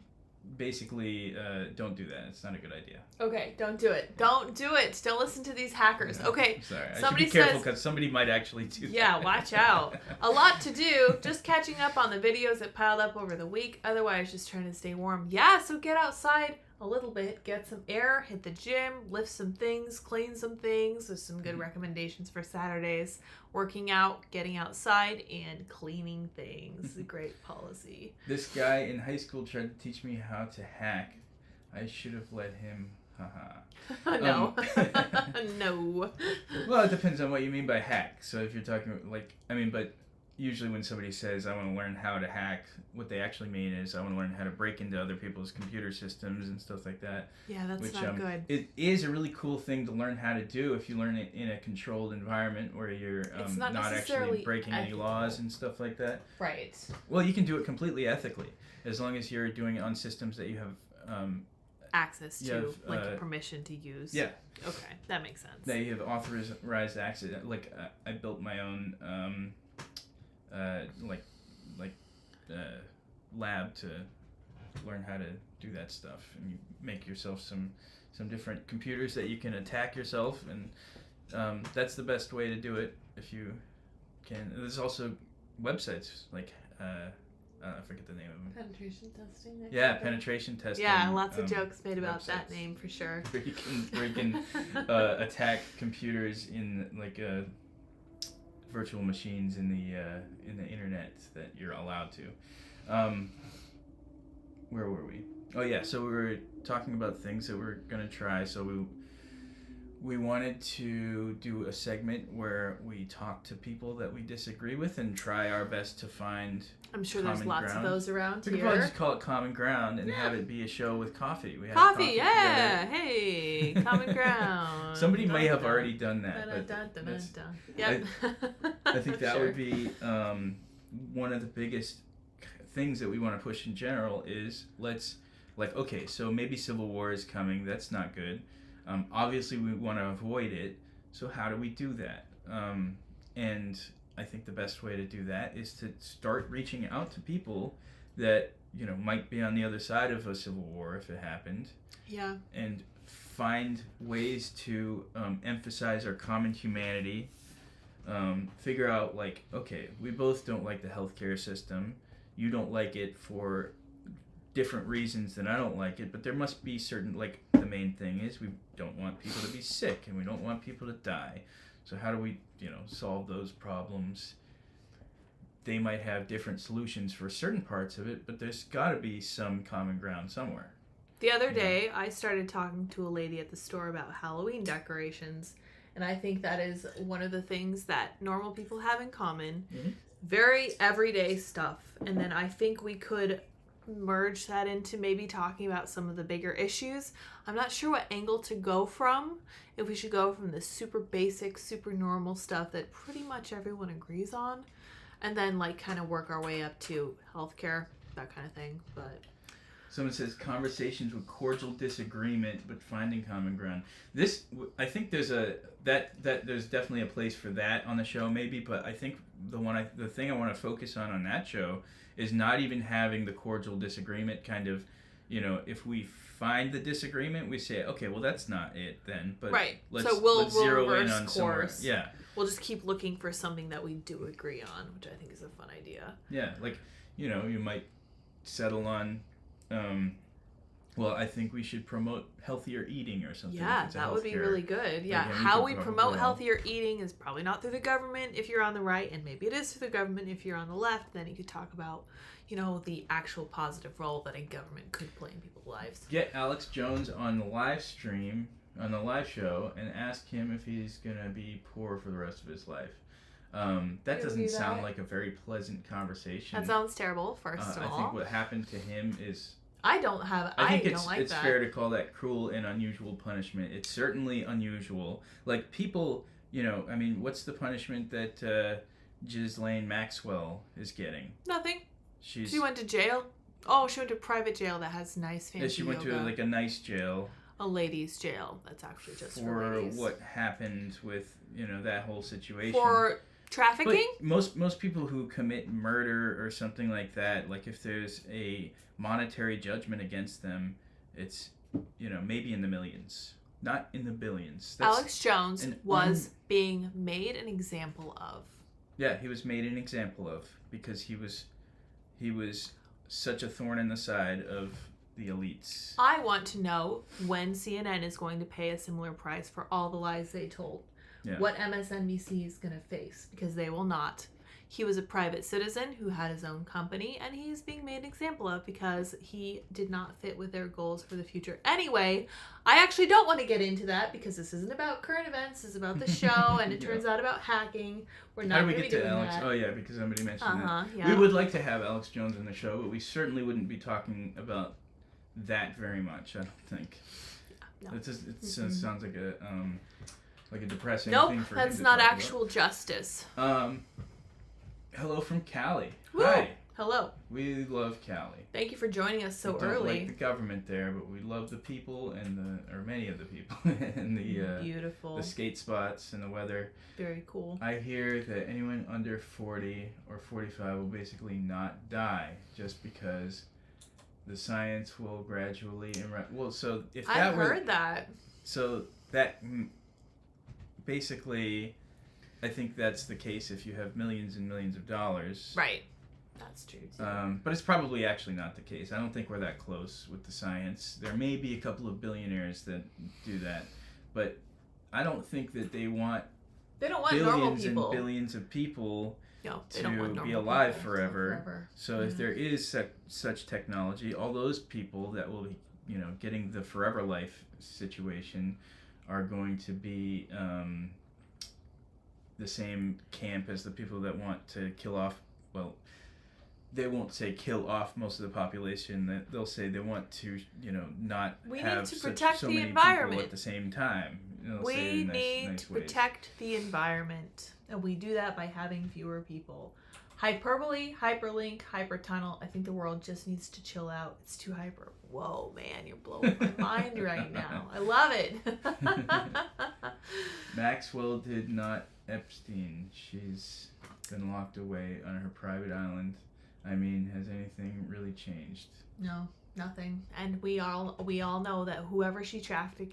Speaker 2: basically don't do that. It's not a good idea.
Speaker 1: Okay, don't do it. Don't do it. Don't listen to these hackers. Okay.
Speaker 2: Sorry, I should be careful because somebody might actually do that.
Speaker 1: Yeah, watch out. A lot to do. Just catching up on the videos that piled up over the week. Otherwise, just trying to stay warm. Yeah, so get outside a little bit, get some air, hit the gym, lift some things, clean some things. There's some good recommendations for Saturdays. Working out, getting outside, and cleaning things. A great policy.
Speaker 2: This guy in high school tried to teach me how to hack. I should have let him. Haha.
Speaker 1: No. No.
Speaker 2: Well, it depends on what you mean by hack. So if you're talking but usually when somebody says, I want to learn how to hack, what they actually mean is I want to learn how to break into other people's computer systems and stuff like that.
Speaker 1: Yeah, that's not good.
Speaker 2: It is a really cool thing to learn how to do if you learn it in a controlled environment where you're not actually breaking any laws and stuff like that.
Speaker 1: Right.
Speaker 2: Well, you can do it completely ethically as long as you're doing it on systems that you have
Speaker 1: access to, like permission to use.
Speaker 2: Yeah.
Speaker 1: Okay, that makes sense.
Speaker 2: They have authorized access. Like I built my own lab to learn how to do that stuff, and you make yourself some different computers that you can attack yourself, and that's the best way to do it if you can. There's also websites like I forget the name of them.
Speaker 1: Penetration testing.
Speaker 2: Yeah, penetration testing.
Speaker 1: Yeah, lots of jokes made about that name for sure.
Speaker 2: Where you can attack computers in like virtual machines in the internet that you're allowed to. Where were we? Oh yeah, so we were talking about things that we're gonna try. So we wanted to do a segment where we talk to people that we disagree with and try our best to find.
Speaker 1: I'm sure there's lots of those around here.
Speaker 2: We could probably just call it Common Ground and have it be a show with coffee. We have
Speaker 1: coffee, yeah. Together. Hey, Common Ground.
Speaker 2: Somebody may have already done that. Yep. I think that would be one of the biggest things that we want to push in general is okay, so maybe civil war is coming. That's not good. Obviously, we want to avoid it. So how do we do that? And I think the best way to do that is to start reaching out to people that might be on the other side of a civil war if it happened.
Speaker 1: Yeah.
Speaker 2: And find ways to emphasize our common humanity. Figure out okay, we both don't like the healthcare system. You don't like it for different reasons than I don't like it, but there must be certain, the main thing is we don't want people to be sick and we don't want people to die. So how do we, solve those problems? They might have different solutions for certain parts of it, but there's got to be some common ground somewhere.
Speaker 1: The other day, I started talking to a lady at the store about Halloween decorations, and I think that is one of the things that normal people have in common. Mm-hmm. Very everyday stuff. And then I think we could merge that into maybe talking about some of the bigger issues. I'm not sure what angle to go from. If we should go from the super basic, super normal stuff that pretty much everyone agrees on, and then kind of work our way up to healthcare, that kind of thing. But
Speaker 2: someone says conversations with cordial disagreement, but finding common ground. I think there's there's definitely a place for that on the show, maybe. But I think the thing I want to focus on that show is not even having the cordial disagreement kind of, if we find the disagreement, we say, okay, well, that's not it then. But
Speaker 1: right.
Speaker 2: Let's
Speaker 1: we'll
Speaker 2: zero in on
Speaker 1: course.
Speaker 2: somewhere. Yeah.
Speaker 1: We'll just keep looking for something that we do agree on, which I think is a fun idea.
Speaker 2: Yeah, you might settle on, I think we should promote healthier eating or something.
Speaker 1: Yeah, that would be really good. Yeah, how we promote healthier eating is probably not through the government if you're on the right, and maybe it is through the government if you're on the left. Then you could talk about, the actual positive role that a government could play in people's lives.
Speaker 2: Get Alex Jones on the live stream, on the live show, and ask him if he's going to be poor for the rest of his life. That doesn't sound like a very pleasant conversation.
Speaker 1: That sounds terrible, first of all.
Speaker 2: I think what happened to him is...
Speaker 1: I don't like that.
Speaker 2: It's fair to call that cruel and unusual punishment. It's certainly unusual. People, what's the punishment that Ghislaine Maxwell is getting?
Speaker 1: Nothing. She went to jail. Oh, she went to a private jail that has nice fancy
Speaker 2: she went
Speaker 1: yoga.
Speaker 2: to a nice jail.
Speaker 1: A ladies' jail. That's actually just for ladies.
Speaker 2: For what happened with, that whole situation.
Speaker 1: For trafficking?
Speaker 2: But most people who commit murder or something like that, if there's a monetary judgment against them, it's, maybe in the millions. Not in the billions.
Speaker 1: Alex Jones was being made an example of.
Speaker 2: Yeah, he was made an example of because he was such a thorn in the side of the elites.
Speaker 1: I want to know when CNN is going to pay a similar price for all the lies they told. Yeah. What MSNBC is going to face, because they will not. He was a private citizen who had his own company, and he's being made an example of because he did not fit with their goals for the future. Anyway, I actually don't want to get into that because this isn't about current events. This is about the show, and it turns out about hacking. We're not going to be doing that. How do we get to Alex?
Speaker 2: Oh, yeah, because somebody mentioned that.
Speaker 1: Yeah.
Speaker 2: We would like to have Alex Jones on the show, but we certainly wouldn't be talking about that very much, I don't think.
Speaker 1: No.
Speaker 2: It sounds like a depressing
Speaker 1: nope,
Speaker 2: thing for him
Speaker 1: that's
Speaker 2: to
Speaker 1: not
Speaker 2: talk
Speaker 1: actual
Speaker 2: about.
Speaker 1: Justice.
Speaker 2: Hello from Cali.
Speaker 1: Woo!
Speaker 2: Hi.
Speaker 1: Hello.
Speaker 2: We love Cali.
Speaker 1: Thank you for joining us so
Speaker 2: we don't
Speaker 1: early.
Speaker 2: like the government there, but we love the people or many of the people and the
Speaker 1: beautiful,
Speaker 2: the skate spots and the weather.
Speaker 1: Very cool.
Speaker 2: I hear that anyone under 40 or 45 will basically not die just because the science will gradually so if that
Speaker 1: I've heard that.
Speaker 2: So that basically, I think that's the case if you have millions and millions of dollars.
Speaker 1: Right. That's true too.
Speaker 2: But it's probably actually not the case. I don't think we're that close with the science. There may be a couple of billionaires that do that, but I don't think that they don't want billions and billions of people to be alive forever. So if there is such technology, all those people that will be, getting the forever life situation are going to be the same camp as the people that want to kill off, they won't say kill off most of the population. They'll say they want to, not have so many people at the same time.
Speaker 1: We need to protect the environment, and we do that by having fewer people. Hyperbole, hyperlink, hypertunnel. I think the world just needs to chill out. It's too hyper. Whoa, man, you're blowing my mind right now. I love it.
Speaker 2: Maxwell did not Epstein. She's been locked away on her private island. I mean, has anything really changed? No,
Speaker 1: nothing. And we all know that whoever she trafficked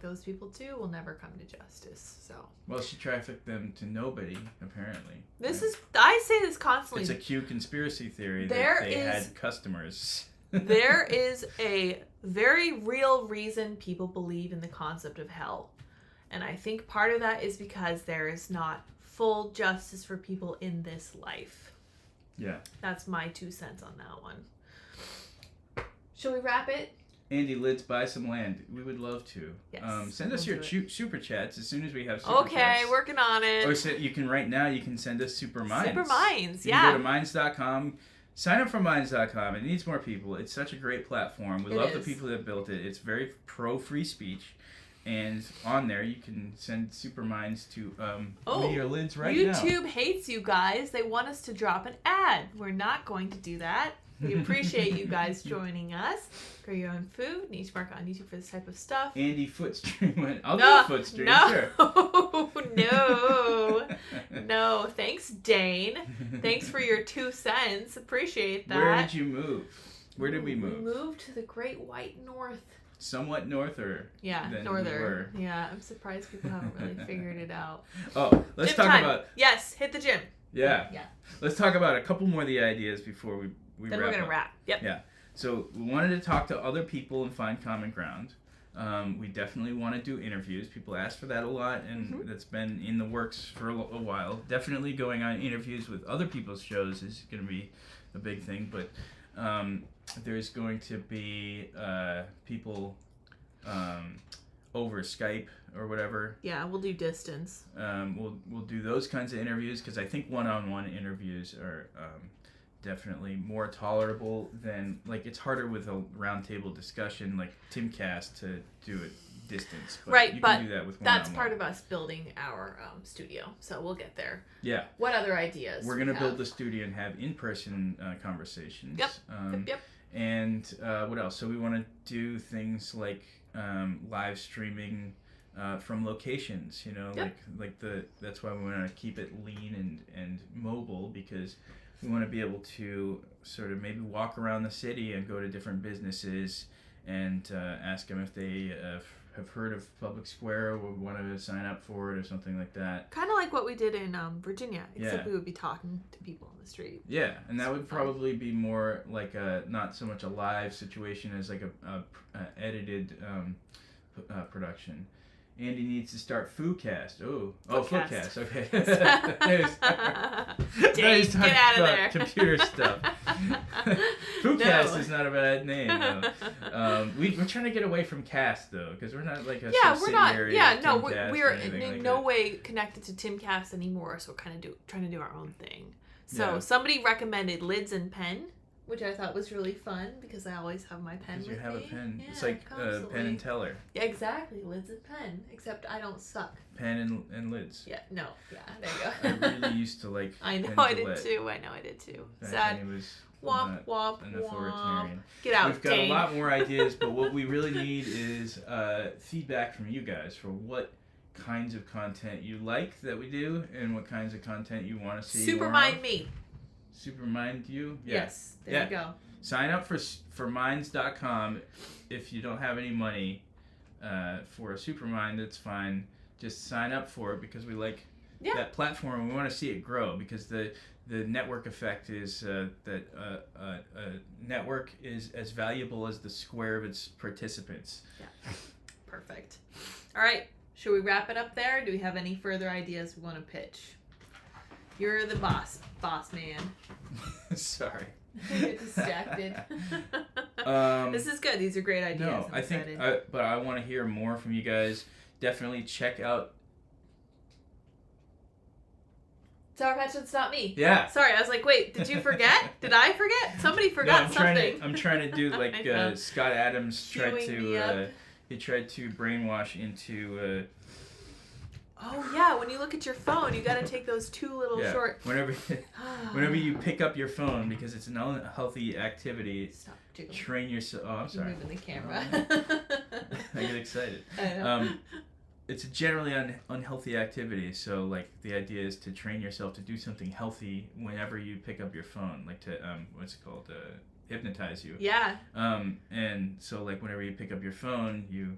Speaker 1: those people to will never come to justice. So.
Speaker 2: Well, she trafficked them to nobody, apparently.
Speaker 1: I say this constantly.
Speaker 2: It's a cute conspiracy theory that they had customers.
Speaker 1: There is a very real reason people believe in the concept of hell. And I think part of that is because there is not full justice for people in this life.
Speaker 2: Yeah.
Speaker 1: That's my 2 cents on that one. Shall we wrap it?
Speaker 2: Andy, let's buy some land. We would love to.
Speaker 1: Yes.
Speaker 2: Send us your super chats as soon as we have super chats.
Speaker 1: Okay, working on it.
Speaker 2: Or you can right now. You can send us super minds.
Speaker 1: Super minds,
Speaker 2: yeah. You can go to minds.com. Sign up for minds.com. It needs more people. It's such a great platform. We love the people that built it. It's very pro free speech. And on there, you can send super minds to me or Lyds right now.
Speaker 1: YouTube hates you guys. They want us to drop an ad. We're not going to do that. We appreciate you guys joining us. Grow your own food. Need to mark on YouTube for this type of stuff.
Speaker 2: Andy Footstream. I'll do a footstream, sure.
Speaker 1: No. Thanks, Dane. Thanks for your 2 cents. Appreciate that.
Speaker 2: Where did you move? Where did we move?
Speaker 1: We moved to the Great White North.
Speaker 2: Somewhat norther.
Speaker 1: Yeah, northern. Yeah, I'm surprised people haven't really figured it out.
Speaker 2: Oh, let's talk about.
Speaker 1: Yes, hit the gym.
Speaker 2: Yeah. Let's talk about a couple more of the ideas before we
Speaker 1: then we're gonna wrap. Yep.
Speaker 2: Yeah. So we wanted to talk to other people and find common ground. We definitely want to do interviews. People ask for that a lot, and that's been in the works for a while. Definitely going on interviews with other people's shows is going to be a big thing, but there's going to be people over Skype or whatever.
Speaker 1: Yeah, we'll do distance.
Speaker 2: We'll do those kinds of interviews because I think one-on-one interviews are definitely more tolerable than, like, it's harder with a roundtable discussion like Timcast to do it distance. But
Speaker 1: right,
Speaker 2: you
Speaker 1: but
Speaker 2: can do that with
Speaker 1: that's part of us building our studio, so we'll get there.
Speaker 2: Yeah.
Speaker 1: What other ideas?
Speaker 2: We're gonna build the studio and have in-person conversations.
Speaker 1: Yep. Yep.
Speaker 2: And what else? So we want to do things like live streaming from locations. That's why we want to keep it lean and mobile, because we want to be able to sort of maybe walk around the city and go to different businesses and ask them if they have heard of Public Square or would want to sign up for it or something like that.
Speaker 1: Kind of like what we did in Virginia, except we would be talking to people on the street.
Speaker 2: Yeah, and that would probably be more like not so much a live situation as like a edited production. Andy needs to start Foodcast.
Speaker 1: Foodcast.
Speaker 2: Foodcast. Okay.
Speaker 1: Dave, get out of there.
Speaker 2: Computer stuff. Foodcast is not a bad name. No. We're trying to get away from cast though, because we're not like a subsidiary.
Speaker 1: We're in no way connected to Timcast anymore. So we're kind of trying to do our own thing. So somebody recommended Lyds and Pen, which I thought was really fun because I always have my pen with me.
Speaker 2: You have a pen. Yeah, it's like Penn and Teller.
Speaker 1: Yeah, exactly. Lyds and Pen. Except I don't suck.
Speaker 2: Pen and Lyds.
Speaker 1: Yeah, no. Yeah, there you
Speaker 2: go. I really used to like
Speaker 1: I know I did too. Sad. Womp, womp,
Speaker 2: an authoritarian.
Speaker 1: Get out,
Speaker 2: We've got a lot more ideas, but what we really need is feedback from you guys for what kinds of content you like that we do and what kinds of content you want to see
Speaker 1: Supermind me.
Speaker 2: Supermind you? Yeah.
Speaker 1: Yes, there you go.
Speaker 2: Sign up for minds.com. If you don't have any money for a Supermind, that's fine. Just sign up for it because we like that platform and we want to see it grow because the network effect is that a network is as valuable as the square of its participants.
Speaker 1: Yeah. Perfect. All right. Should we wrap it up there? Do we have any further ideas we want to pitch? You're the boss man.
Speaker 2: Sorry.
Speaker 1: I get distracted. This is good. These are great ideas.
Speaker 2: No, I think, but I want to hear more from you guys. Definitely check out.
Speaker 1: Sour Patch, it's not me.
Speaker 2: Yeah.
Speaker 1: Sorry, I was like, wait, did you forget? Did I forget? Somebody forgot something.
Speaker 2: I'm trying to do like Scott Adams tried to. He tried to brainwash into.
Speaker 1: Oh yeah, when you look at your phone, you got to take those two little short.
Speaker 2: Whenever you pick up your phone, because it's an unhealthy activity.
Speaker 1: Stop jiggling.
Speaker 2: Train yourself. Oh, I'm sorry.
Speaker 1: You're moving the camera.
Speaker 2: I get excited.
Speaker 1: I know.
Speaker 2: It's a generally unhealthy activity, so like the idea is to train yourself to do something healthy whenever you pick up your phone, like to what's it called, hypnotize you.
Speaker 1: Yeah.
Speaker 2: And so like whenever you pick up your phone, you.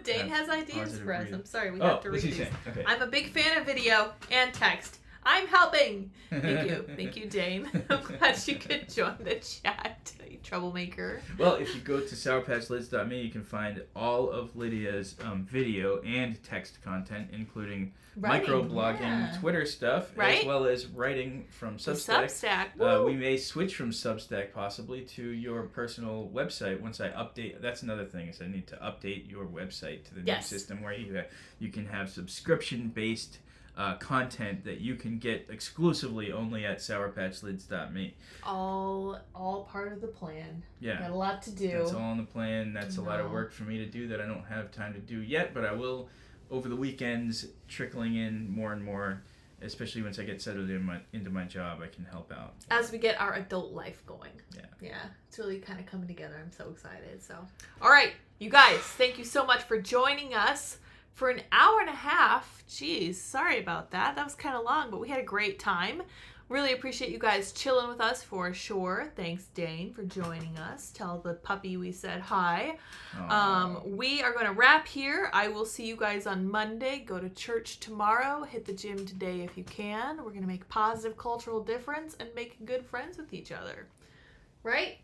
Speaker 1: Dane has ideas for us. I'm sorry, we have to read these.
Speaker 2: Okay.
Speaker 1: I'm a big fan of video and text. I'm helping. Thank you, Dane. I'm glad you could join the chat, you troublemaker.
Speaker 2: Well, if you go to sourpatchlids.me, you can find all of Lydia's video and text content, including microblogging, Twitter stuff, as well as writing from Substack. We may switch from Substack possibly to your personal website once I update. That's another thing is I need to update your website to the new system where you can have subscription-based content that you can get exclusively only at sourpatchlids.me.
Speaker 1: All part of the plan.
Speaker 2: Yeah.
Speaker 1: Got a lot to do.
Speaker 2: That's all in the plan. That's a lot of work for me to do that I don't have time to do yet, but I will over the weekends, trickling in more and more, especially once I get settled into my job, I can help out.
Speaker 1: As we get our adult life going.
Speaker 2: Yeah.
Speaker 1: It's really kind of coming together. I'm so excited. So, all right, you guys, thank you so much for joining us for an hour and a half. Jeez, sorry about that. That was kind of long, but we had a great time. Really appreciate you guys chilling with us for sure. Thanks, Dane, for joining us. Tell the puppy we said hi. We are going to wrap here. I will see you guys on Monday. Go to church tomorrow. Hit the gym today if you can. We're going to make a positive cultural difference and make good friends with each other. Right?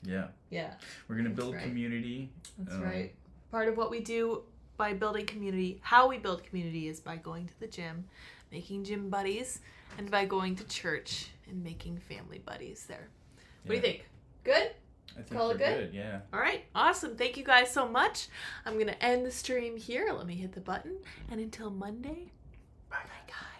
Speaker 2: Yeah.
Speaker 1: Yeah.
Speaker 2: We're going to build community.
Speaker 1: That's right. Part of what we do by building community, how we build community is by going to the gym, making gym buddies, and by going to church and making family buddies there. What do you think? Good?
Speaker 2: I think we're good, yeah.
Speaker 1: All right, awesome. Thank you guys so much. I'm going to end the stream here. Let me hit the button. And until Monday, bye, guys.